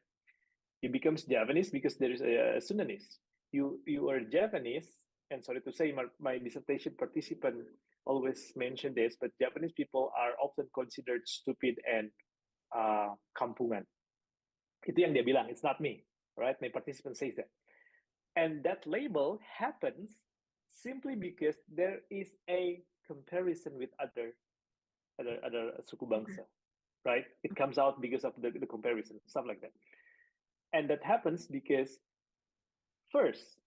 It becomes Javanese because there is a Sundanese. You are Javanese, and sorry to say, my dissertation participant always mentioned this, but Japanese people are often considered stupid and kampungan. Itu yang dia bilang. It's not me, right? My participant says that, and that label happens simply because there is a comparison with other suku bangsa, right? It comes out because of the comparison, stuff like that. And that happens because first,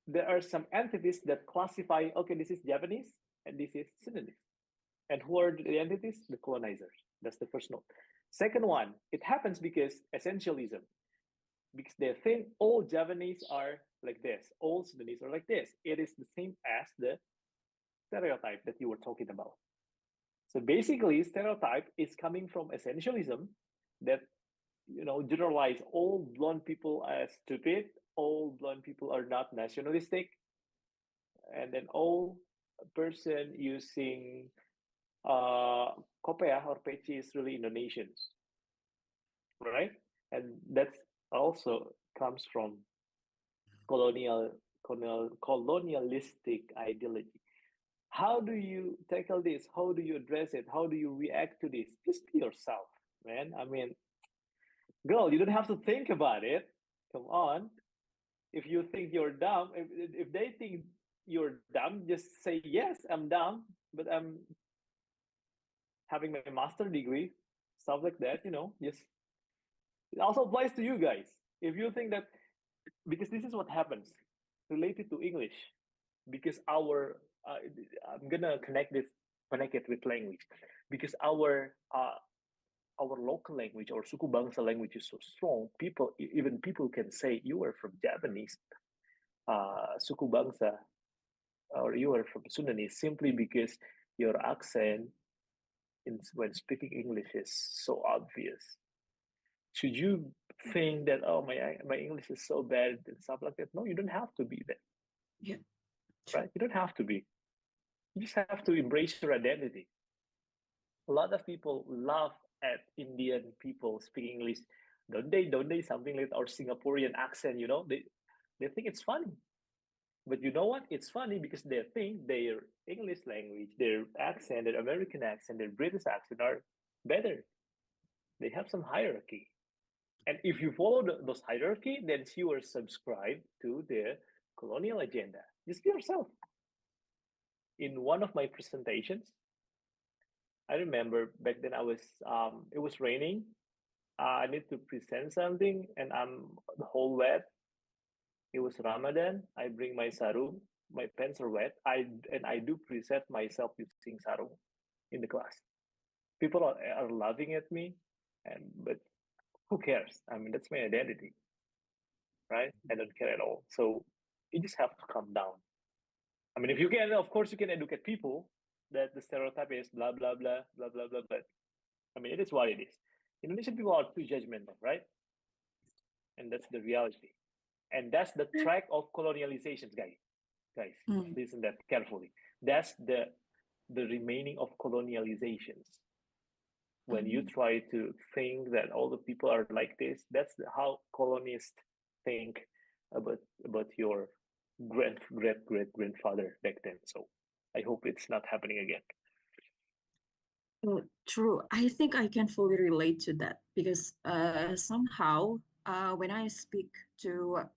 there are some entities that classify, okay, this is Japanese and this is Sudanese. And who are the entities? The colonizers. That's the first note. Second one, it happens because essentialism, because they think all Javanese are like this, all Sudanese are like this. It is the same as the stereotype that you were talking about. So basically, stereotype is coming from essentialism that generalize all blonde people as stupid, all blonde people are not nationalistic, and then all person using kopea or peci is really Indonesians, right? And that's also comes from colonialistic ideology. How do you tackle this? How do you address it? How do you react to this? Just be yourself, man. I mean, girl, you don't have to think about it. Come on. If you think you're dumb, if they think you're dumb, just say, yes, I'm dumb, but I'm having my master degree, stuff like that, Yes. It also applies to you guys. If you think that, because this is what happens related to English, because I'm gonna connect it with language, because our local language or suku bangsa language is so strong. Even people can say you are from Japanese, suku bangsa, or you are from Sundanese simply because your accent when speaking English is so obvious. Should you think that, oh, my English is so bad and stuff like that? No, you don't have to be that. right? You don't have to be. You just have to embrace your identity. A lot of people laugh at Indian people speaking English, don't they? Don't they? Something like our Singaporean accent, you know, they think it's funny. But you know what? It's funny because they think their English language, their accent, their American accent, their British accent are better. They have some hierarchy. And if you follow those hierarchy, then you are subscribed to the colonial agenda. Just be yourself. In one of my presentations, I remember back then it was raining. I need to present something and I'm the whole wet. It was Ramadan. I bring my sarung. My pants are wet. I do present myself using sarung in the class. People are laughing at me, but who cares? I mean, that's my identity, right? I don't care at all. So you just have to calm down. I mean, if you can, of course, you can educate people that the stereotype is blah blah blah blah blah blah. But I mean, it is what it is. Indonesian people are too judgmental, right? And that's the reality. And that's the track of colonializations, guys. Listen that carefully. That's the remaining of colonializations. When you try to think that all the people are like this, that's how colonists think about your great grandfather back then. So I hope it's not happening again. Oh, true. I think I can fully relate to that because somehow when I speak to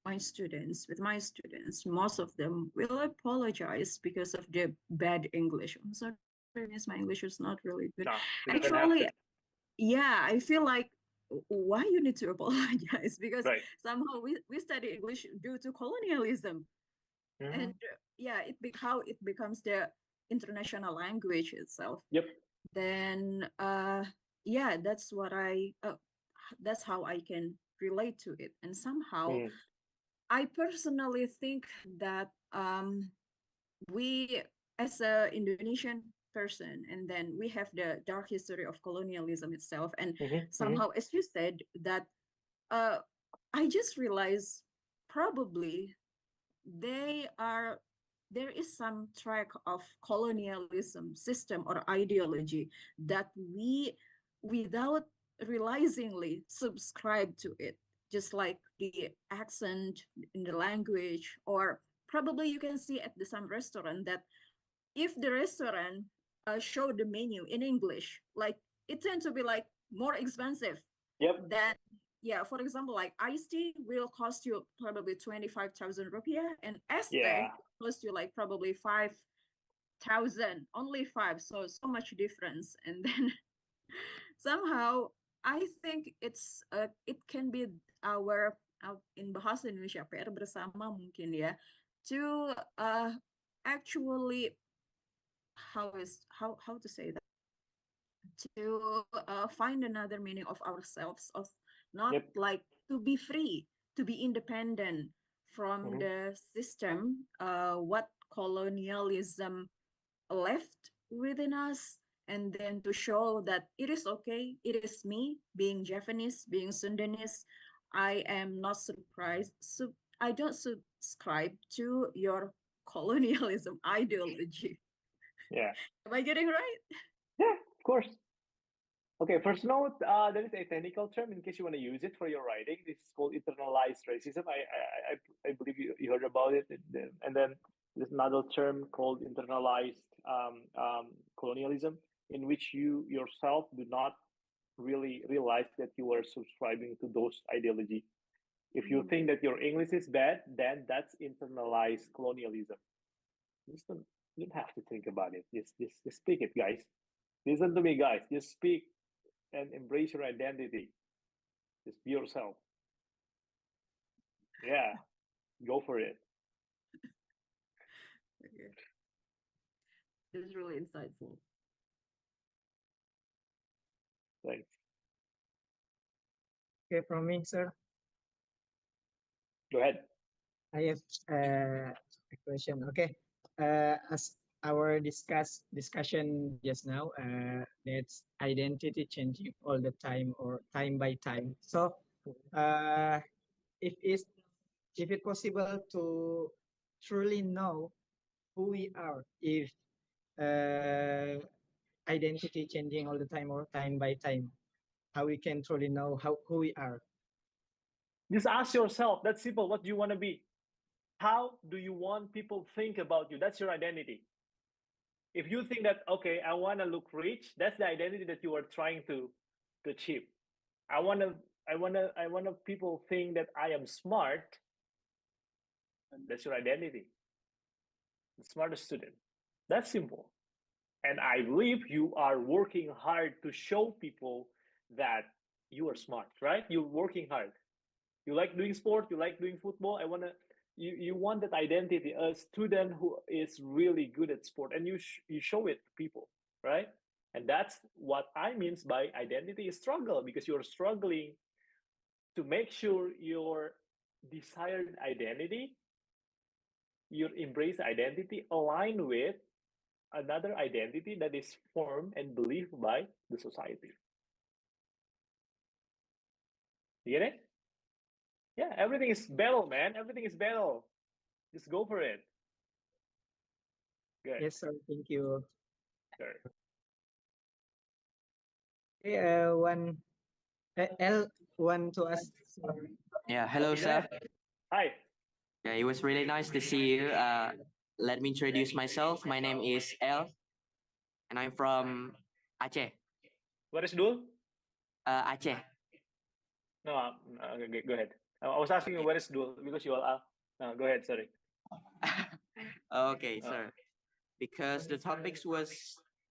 my students, most of them will apologize because of the bad English. I'm sorry, miss, my English is not really good. No, Actually, yeah, I feel like why you need to apologize because right. somehow we study English due to colonialism. And yeah, how it becomes the international language itself. Yep. Then yeah, that's that's how I can relate to it. And somehow I personally think that we as a Indonesian person, and then we have the dark history of colonialism itself, and somehow as you said that I just realized probably there is some track of colonialism system or ideology that we without realizingly subscribe to it, just like the accent in the language, or probably you can see at some restaurant that if the restaurant show the menu in English, like it tends to be like more expensive than, yeah, for example, like iced tea will cost you probably 25,000 rupiah, and este cost you like probably 5,000, only five. So much difference. And then somehow I think it can be our in bahasa Indonesia PR bersama mungkin ya, to actually how to say that, to find another meaning of ourselves, of not like to be free, to be independent from the system, what colonialism left within us, and then to show that it is okay, it is me being Japanese, being Sundanese. I am not surprised, so I don't subscribe to your colonialism ideology. Yeah. Am I getting right? Yeah, of course. Okay, first note, there is a technical term in case you want to use it for your writing. This is called internalized racism. I believe you heard about it. And then there's another term called internalized colonialism, in which you yourself do not really realize that you are subscribing to those ideology. If you think that your English is bad, then that's internalized colonialism. You don't have to think about it. Just speak it, guys. Listen to me, guys. Just speak and embrace your identity. Just be yourself. Yeah, go for it. Okay. It was really insightful. Thanks. Okay, from me, sir. Go ahead. I have a question. Okay, as our discussion just now, that's identity changing all the time or time by time. So, if it's possible to truly know who we are if uh, identity changing all the time or time by time, how we can truly know who we are. Just ask yourself. That's simple. What do you want to be? How do you want people think about you? That's your identity. If you think that, okay, I want to look rich, that's the identity that you are trying to achieve. I want to I want to people think that I am smart. That's your identity. The smartest student. That's simple. And I believe you are working hard to show people that you are smart, right? You're working hard. You like doing sport, you like doing football. You want that identity, a student who is really good at sport, and you show it to people, right? And that's what I means by identity is struggle, because you're struggling to make sure your desired identity, your embrace identity align with another identity that is formed and believed by the society. You get it? Yeah, everything is battle, man. Everything is battle. Just go for it. Good. Yes, sir. Thank you. Sure. Okay, L want to ask. Yeah, hello, Okay, sir. hi. Yeah, it was really nice to see you. Let me introduce myself. My name is El, and I'm from Aceh. What is Dul? Aceh. No, okay, go ahead. I was asking you what is Dul because you all are. No, go ahead. Sorry. Okay, sir. Because the topics was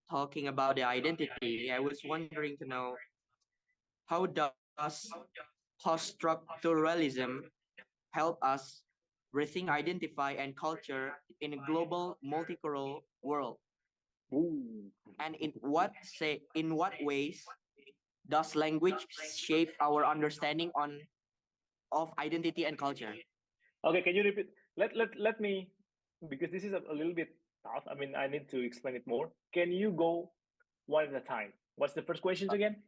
talking about the identity, I was wondering to know how does poststructuralism help us rethink, identify, and culture in a global multicultural world? Ooh. And in what ways does language shape our understanding of identity and culture? Okay, can you repeat? Let me, because this is a little bit tough. I mean, I need to explain it more. Can you go one at a time? What's the first questions again?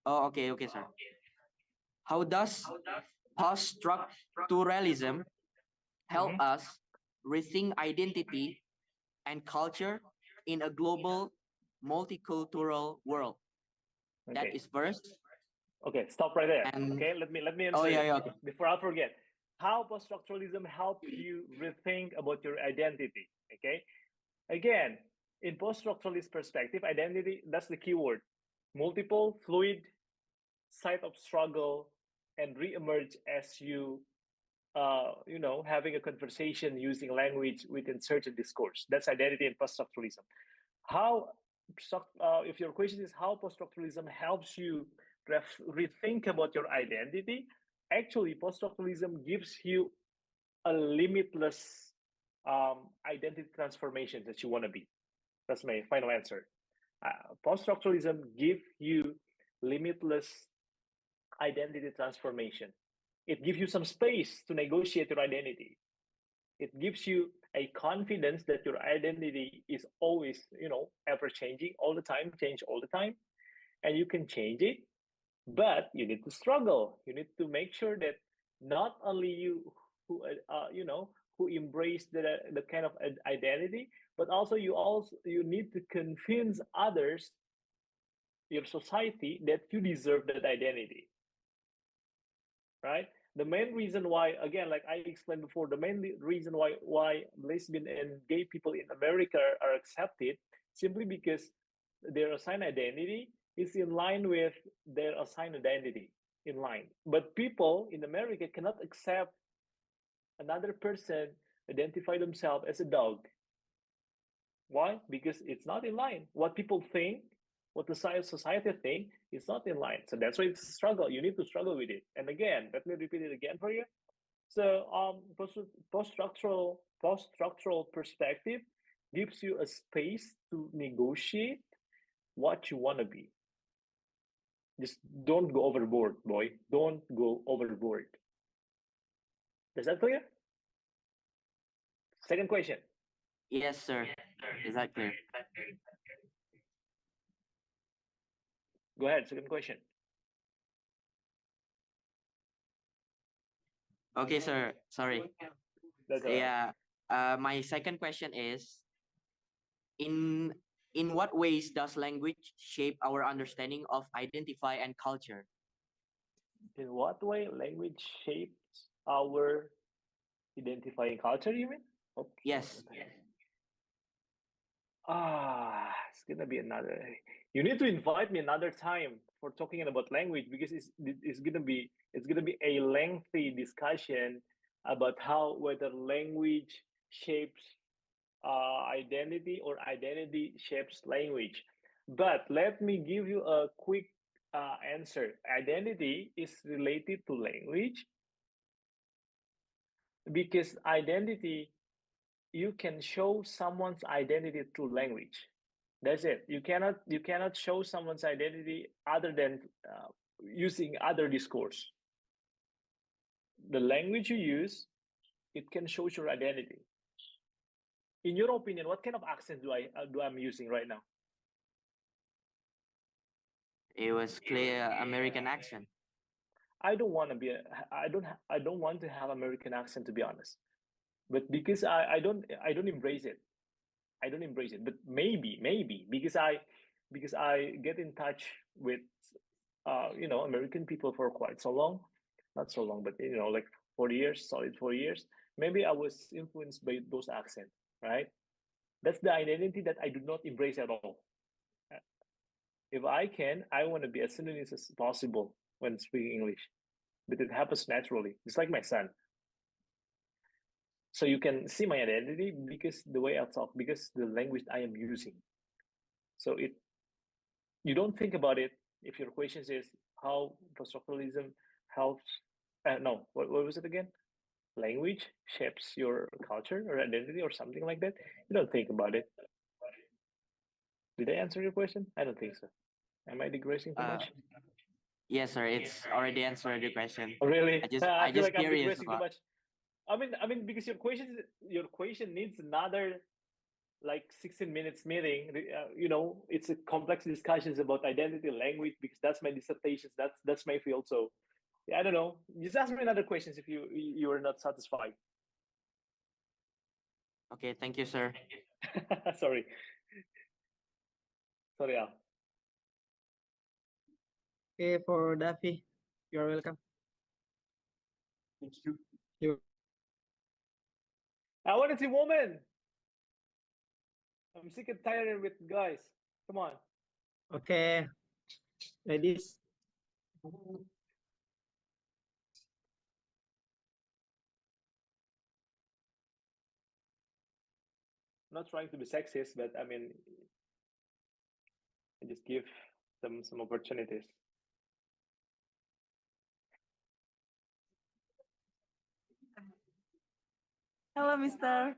Oh, okay, sir. How does poststructuralism help Mhm. us rethink identity and culture in a global multicultural world? That Okay. is first. Okay, stop right there. And Okay, let me oh answer it yeah, okay. before I forget. How poststructuralism help you rethink about your identity? Okay, again, in poststructuralist perspective, identity, that's the keyword. Multiple, fluid, site of struggle, and re-emerge as having a conversation using language within certain discourse. That's identity in poststructuralism. How, if your question is how poststructuralism helps you rethink about your identity, actually, poststructuralism gives you a limitless identity transformation that you want to be. That's my final answer. Poststructuralism gives you limitless identity transformation. It gives you some space to negotiate your identity. It gives you a confidence that your identity is always, ever changing all the time, change all the time, and you can change it, but you need to struggle. You need to make sure that not only you who embrace the kind of identity, but also you need to convince others, your society, that you deserve that identity, right? The main reason why, again, like I explained before, the main reason why lesbian and gay people in America are accepted simply because their assigned identity is in line with their assigned identity in line. But people in America cannot accept another person identify themselves as a dog. Why? Because it's not in line. What people think, what the society think, is not in line. So that's why it's a struggle. You need to struggle with it. And again, let me repeat it again for you. So post-structural perspective gives you a space to negotiate what you want to be. Just don't go overboard, boy. Don't go overboard. Is that clear? Second question. Yes, sir. Is that clear? Go ahead. Second question. Okay, sir. Sorry. That's all right. Yeah. My second question is, in what ways does language shape our understanding of identify and culture? In what way language shapes our identifying culture, you mean? Okay. Yes. It's gonna be another. You need to invite me another time for talking about language, because it's gonna be a lengthy discussion about how whether language shapes identity or identity shapes language. But let me give you a quick answer. Identity is related to language because identity, you can show someone's identity through language. That's it. You cannot show someone's identity other than using other discourse. The language you use, it can show your identity. In your opinion, what kind of accent do I'm using right now? It was clear American accent. I don't want to be. I don't want to have American accent, to be honest. But because I don't embrace it. I don't embrace it. But maybe because I get in touch with American people for quite so long, not so long, but like 4 years, solid 4 years. Maybe I was influenced by those accents, right? That's the identity that I do not embrace at all. If I can, I want to be as synonymous as possible when speaking English, but it happens naturally. It's like my son. So you can see my identity because the way I talk, because the language I am using. So you don't think about it if your question is how poststructuralism helps. No, what was it again? Language shapes your culture or identity or something like that. You don't think about it. Did I answer your question? I don't think so. Am I digressing too much? Yes, sir. It's already answered the question. Really? I feel just like I'm curious digressing too about. much. I mean, because your question needs another like 16 minutes meeting. It's a complex discussions about identity, language, because that's my dissertations. That's my field. So yeah, I don't know. Just ask me another questions if you are not satisfied. Okay, thank you, sir. Sorry. Sorry, Al. Okay, for Daffy, you're welcome. Thank you. I want to see woman. I'm sick and tired with guys. Come on. Okay, ladies. I'm not trying to be sexist, but I mean, I just give some opportunities. Hello, Mister.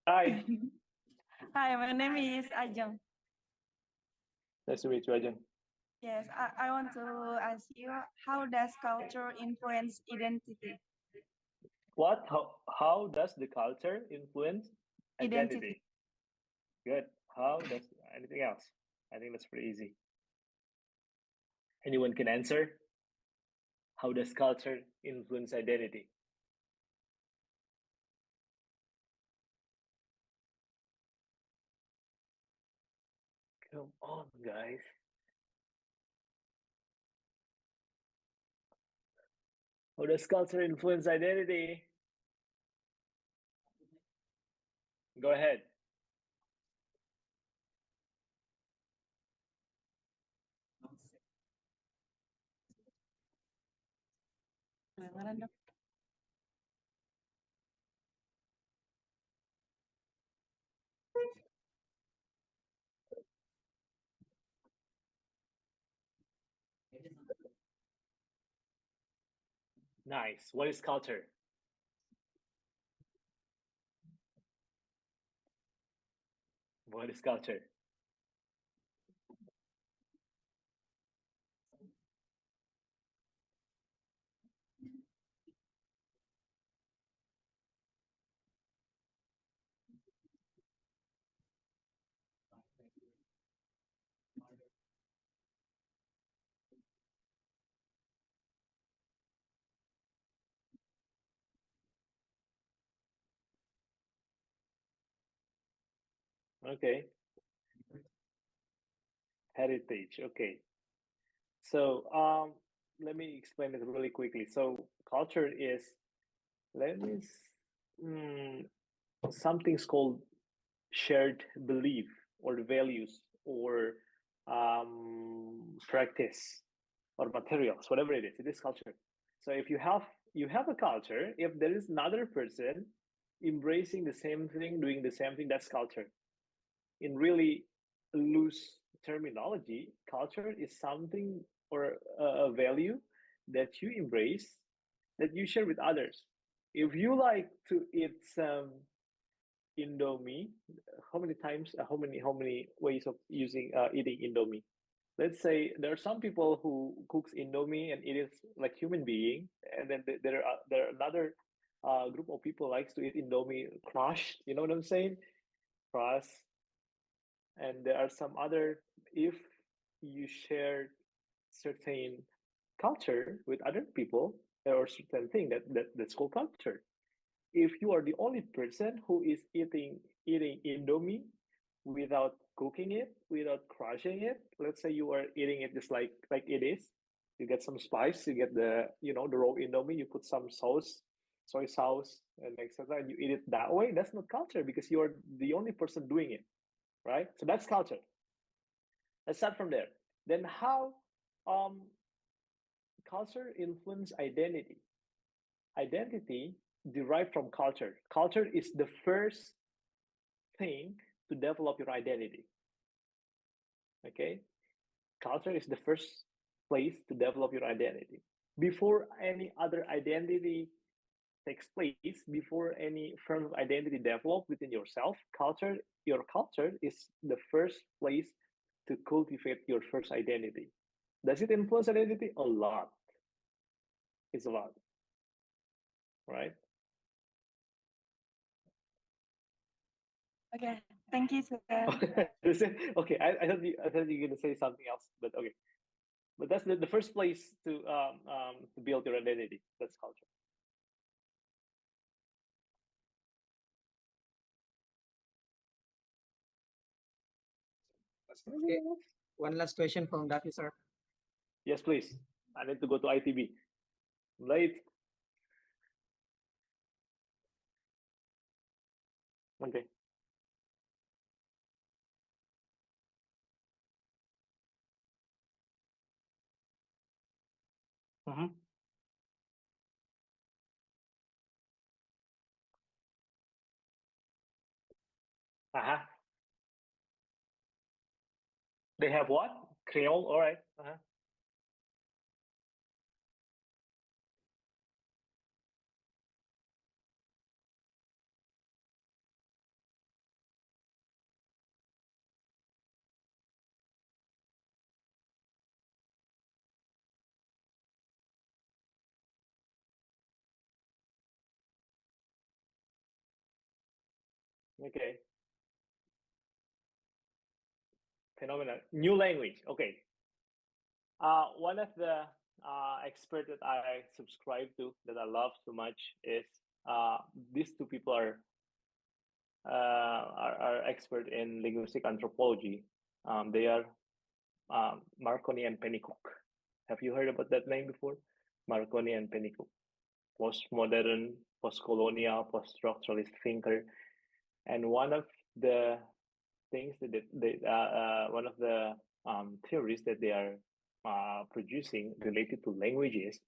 Hi. Hi, my name is Ajeng. Nice to meet you, Ajahn. Yes, I want to ask you, how does culture influence identity? What? How does the culture influence identity? Good. How does anything else? I think that's pretty easy. Anyone can answer? How does culture influence identity? Come on, guys. How does culture influence identity? Go ahead. Nice. What is culture? What is culture? Okay. Heritage. Okay. So let me explain it really quickly. So culture is, let me something's called shared belief or values or practice or materials, whatever it is culture. So if you have a culture, if there is another person embracing the same thing, doing the same thing, that's culture. In really loose terminology, culture is something or a value that you embrace, that you share with others. If you like to eat some Indomie, how many ways of using eating Indomie? Let's say there are some people who cooks Indomie and it is like human being, and then there are another group of people likes to eat Indomie crushed. You know what I'm saying? Crust. And there are some other, if you share certain culture with other people or certain thing that's called culture. If you are the only person who is eating Indomie without cooking it, without crushing it, let's say you are eating it just like it is, you get some spice, you get the raw Indomie, you put some sauce, soy sauce, and etc., and you eat it that way, that's not culture because you're the only person doing it, right? So that's culture. Let's start from there. Then how um, culture influence identity. Identity derived from culture. Culture is the first thing to develop your identity. Okay, culture is the first place to develop your identity. Before any other identity takes place, before any form of identity develop within yourself, your culture is the first place to cultivate your first identity. Does it influence identity? A lot. It's a lot, right? Okay, thank you, sir. Okay, I thought you were gonna say something else, but okay. But that's the first place to build your identity. That's culture. Okay. One last question from Davi, sir. Yes, please. I need to go to ITB. I'm late. Okay. Mm-hmm. Uh-huh. They have what? Creole. All right. Uh-huh. Okay. Phenomenal. New language. Okay. One of the expert that I subscribe to that I love so much is these two people are expert in linguistic anthropology. They are Marconi and Pennycook. Have you heard about that name before? Marconi and Pennycook, postmodern, postcolonial, poststructuralist thinker, and one of the things one of the theories that they are producing related to languages,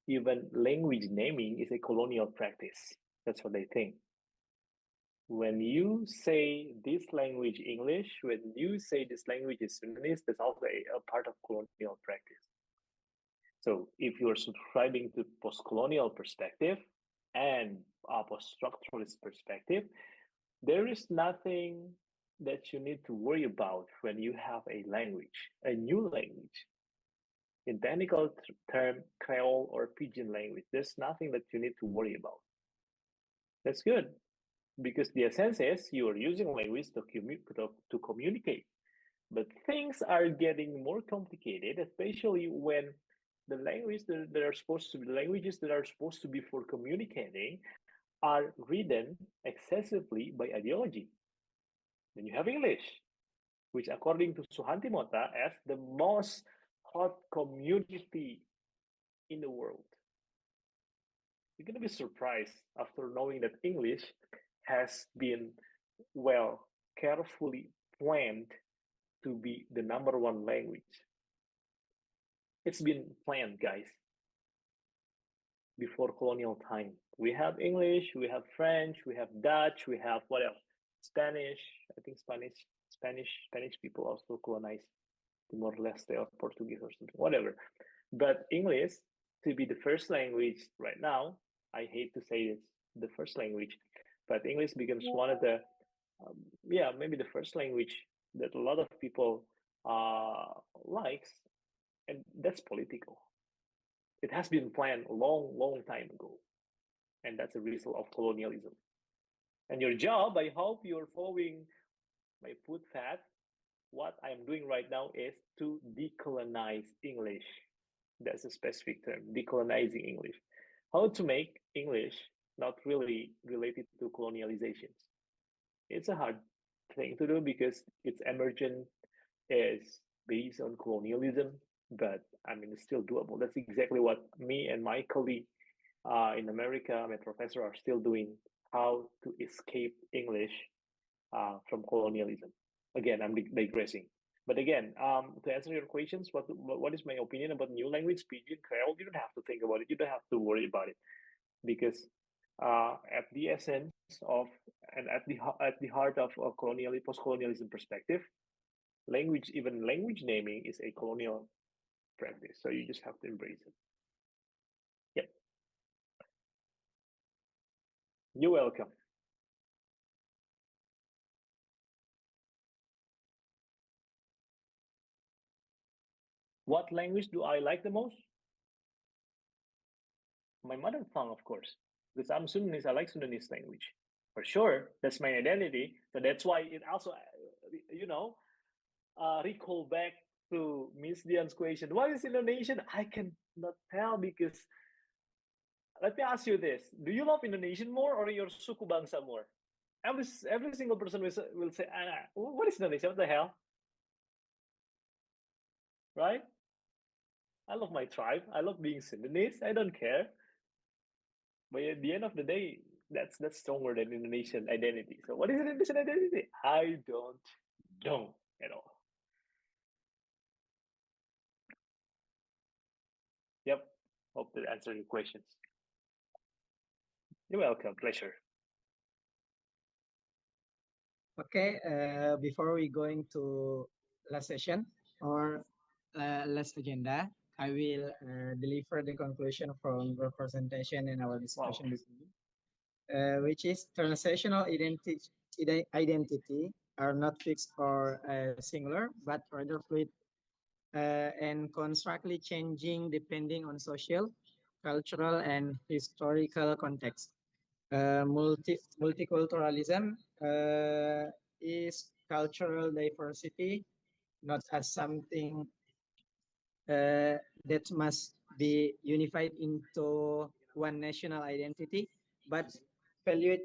even language naming is a colonial practice. That's what they think. When you say this language English, when you say this language is Sudanese, that's also a part of colonial practice. So if you're subscribing to post-colonial perspective and a post-structuralist perspective, there is nothing that you need to worry about when you have a language, a new language. In technical term, Creole or Pidgin language, there's nothing that you need to worry about. That's good, because the essence is you are using language to communicate. But things are getting more complicated, especially when the languages that are supposed to be the languages that are supposed to be for communicating are written excessively by ideology. Then you have English, which according to Suhanti Mota as the most hot community in the world. You're going to be surprised after knowing that English has been, well, carefully planned to be the #1 language. It's been planned, guys, before colonial time. We have English, we have French, we have Dutch, we have what else? Spanish. I think Spanish people also colonized Timor-Leste or Portuguese or something, whatever. But English to be the first language right now, I hate to say it's the first language, but English becomes one of the, maybe the first language that a lot of people likes, and that's political. It has been planned a long time ago, and that's a result of colonialism. And your job, I hope you're following my footpath. What I'm doing right now is to decolonize English. That's a specific term, decolonizing English. How to make English not really related to colonializations. It's a hard thing to do because its emergence is based on colonialism, but I mean, it's still doable. That's exactly what me and my colleague in America, my professor, are still doing, how to escape English from colonialism. Again, I'm digressing. But again, to answer your questions, what is my opinion about new language, Pidgin, Creole? You don't have to think about it. You don't have to worry about it, because at the essence of and at the heart of a post-colonialism perspective, language, even language naming, is a colonial practice. So you just have to embrace it. Yep. You're welcome. What language do I like the most? My mother tongue, of course, because I'm Sundanese. I like Sundanese language for sure. That's my identity. So that's why it also, recall back to Miss Dian's question. What is Indonesian? I cannot tell, because let me ask you this: do you love Indonesian more or your suku bangsa more? Every single person will say, what is Indonesia? What the hell? Right? I love my tribe. I love being Sundanese. I don't care. But at the end of the day, that's stronger than Indonesian identity. So what is Indonesian identity? I don't know at all. Yep. Hope that answered your questions. You're welcome. Pleasure. Okay, before we going to last session or last agenda, I will deliver the conclusion from your presentation and our discussion this evening, which is transnational identity are not fixed or singular, but rather fluid and constantly changing depending on social, cultural, and historical context. Multiculturalism is cultural diversity, not as something that must be unified into one national identity, but valued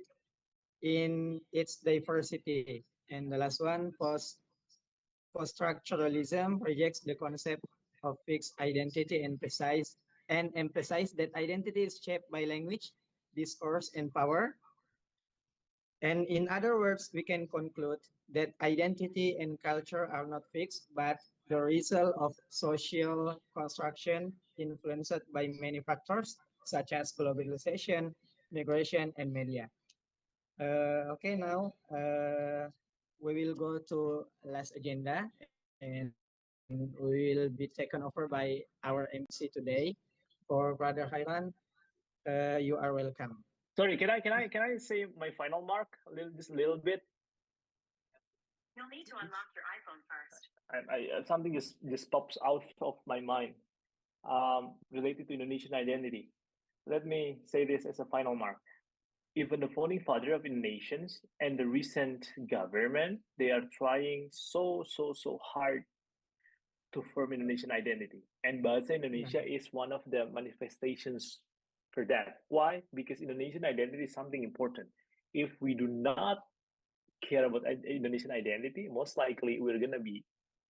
in its diversity. And the last one, poststructuralism rejects the concept of fixed identity, emphasize that identity is shaped by language, discourse, and power. And in other words, we can conclude that identity and culture are not fixed, but the result of social construction influenced by many factors, such as globalization, migration, and media. Okay, now we will go to last agenda, and we will be taken over by our MC today. For Brother Hairan, you are welcome. Sorry, can I say my final mark just a little bit? You'll need to unlock your iPhone first. Something just pops out of my mind related to Indonesian identity. Let me say this as a final mark. Even the founding father of the nations and the recent government, they are trying so hard to form Indonesian identity. And Bahasa Indonesia is one of the manifestations for that. Why? Because Indonesian identity is something important. If we do not care about Indonesian identity, most likely we're gonna be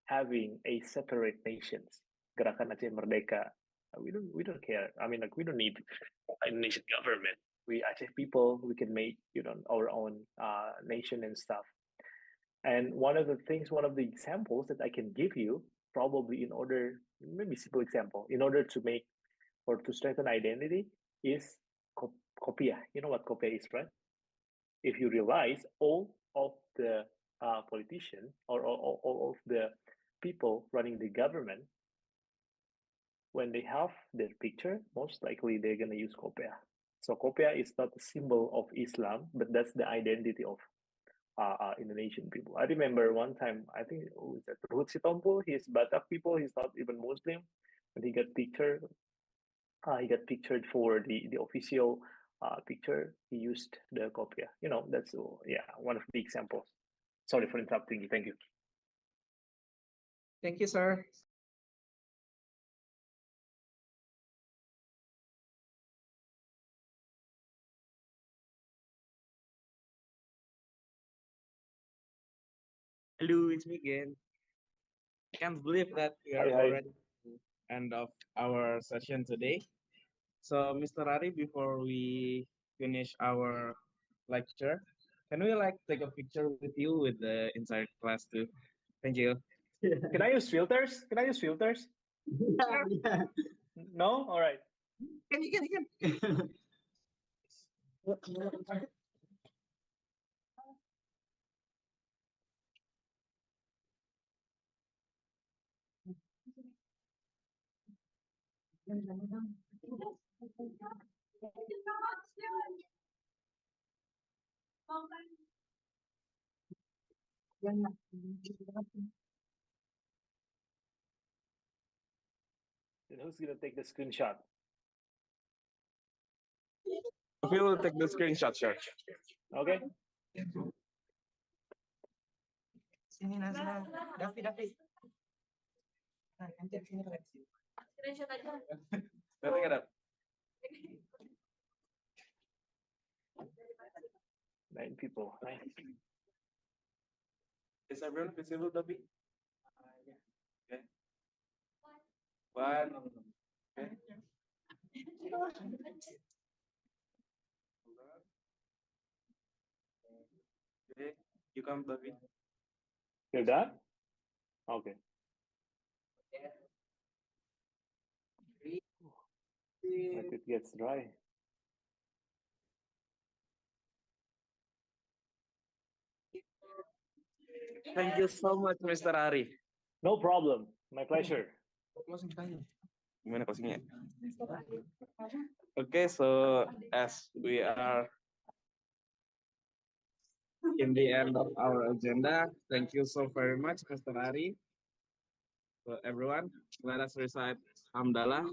having a separate nations. Gerakan Aceh Merdeka. We don't care. I mean, like, we don't need Indonesian government. We Aceh people, we can make our own nation and stuff. And one of the examples that I can give you, probably maybe simple example, in order to make or to strengthen identity, is kopiah. You know what kopiah is, right? If you realize all of the politicians or all of the people running the government, when they have their picture, most likely they're going to use kopiah. So kopiah is not a symbol of Islam, but that's the identity of Indonesian people. I remember one time, I think it was at Ruhut Sitompul, he's Batak people, he's not even Muslim, and he got pictured for the official picture. He used the kopiah. That's one of the examples. Sorry for interrupting you. Thank you. Thank you, sir. Hello, it's me again. I can't believe that we are Hi, hi. already at the end of our session today. So, Mr. Arry, before we finish our lecture, can we take a picture with you with the entire class too? Thank you. Can I use filters? Yeah. No? All right. Can you? Then who's gonna take the screenshot? We will take the screenshot, sir. Okay. Sini Nazla, Davi. Nah, nanti sini koleksi. Nothing at all. 9 people. Nice. Is everyone visible, Davi? Okay. One. Okay. Okay. You come, Davi. You're done? Okay. Let it gets dry. Thank you so much, Mr. Arry. No problem. My pleasure. Gimana closingnya? Okay, so as we are in the end of our agenda, thank you so very much, Mr. Arry. So everyone, let us recite Hamdalah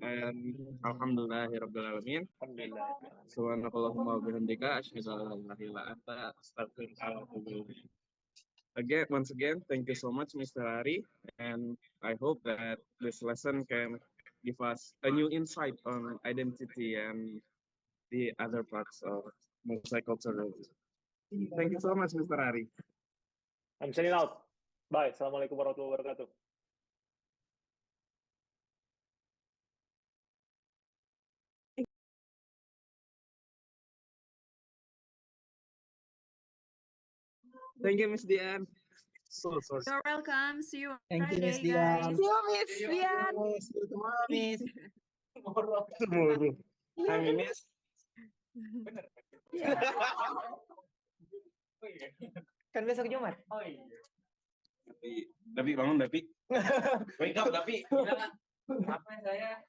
and Alhamdulillahirrabbilalamin. Alhamdulillah. Subhanakallahumma wa bihamdika asyhadu an la ilaha illa anta astaghfiruka wa atubu ilaik. Once again, thank you so much, Mr. Arry, and I hope that this lesson can give us a new insight on identity and the other parts of multiculturalism. Thank you so much, Mr. Arry. I'm signing out. Bye. Assalamualaikum warahmatullahi wabarakatuh. Thank you, Miss Dian. So sorry. You're welcome. See you on Thank you, Miss Friday, Dian. guys. See you, Miss Dian. See you tomorrow, Miss. Tomorrow. Hi, Miss. Kan besok Jumat. Oh iya. Tapi bangun, tapi. Wake up, tapi. Apa saya?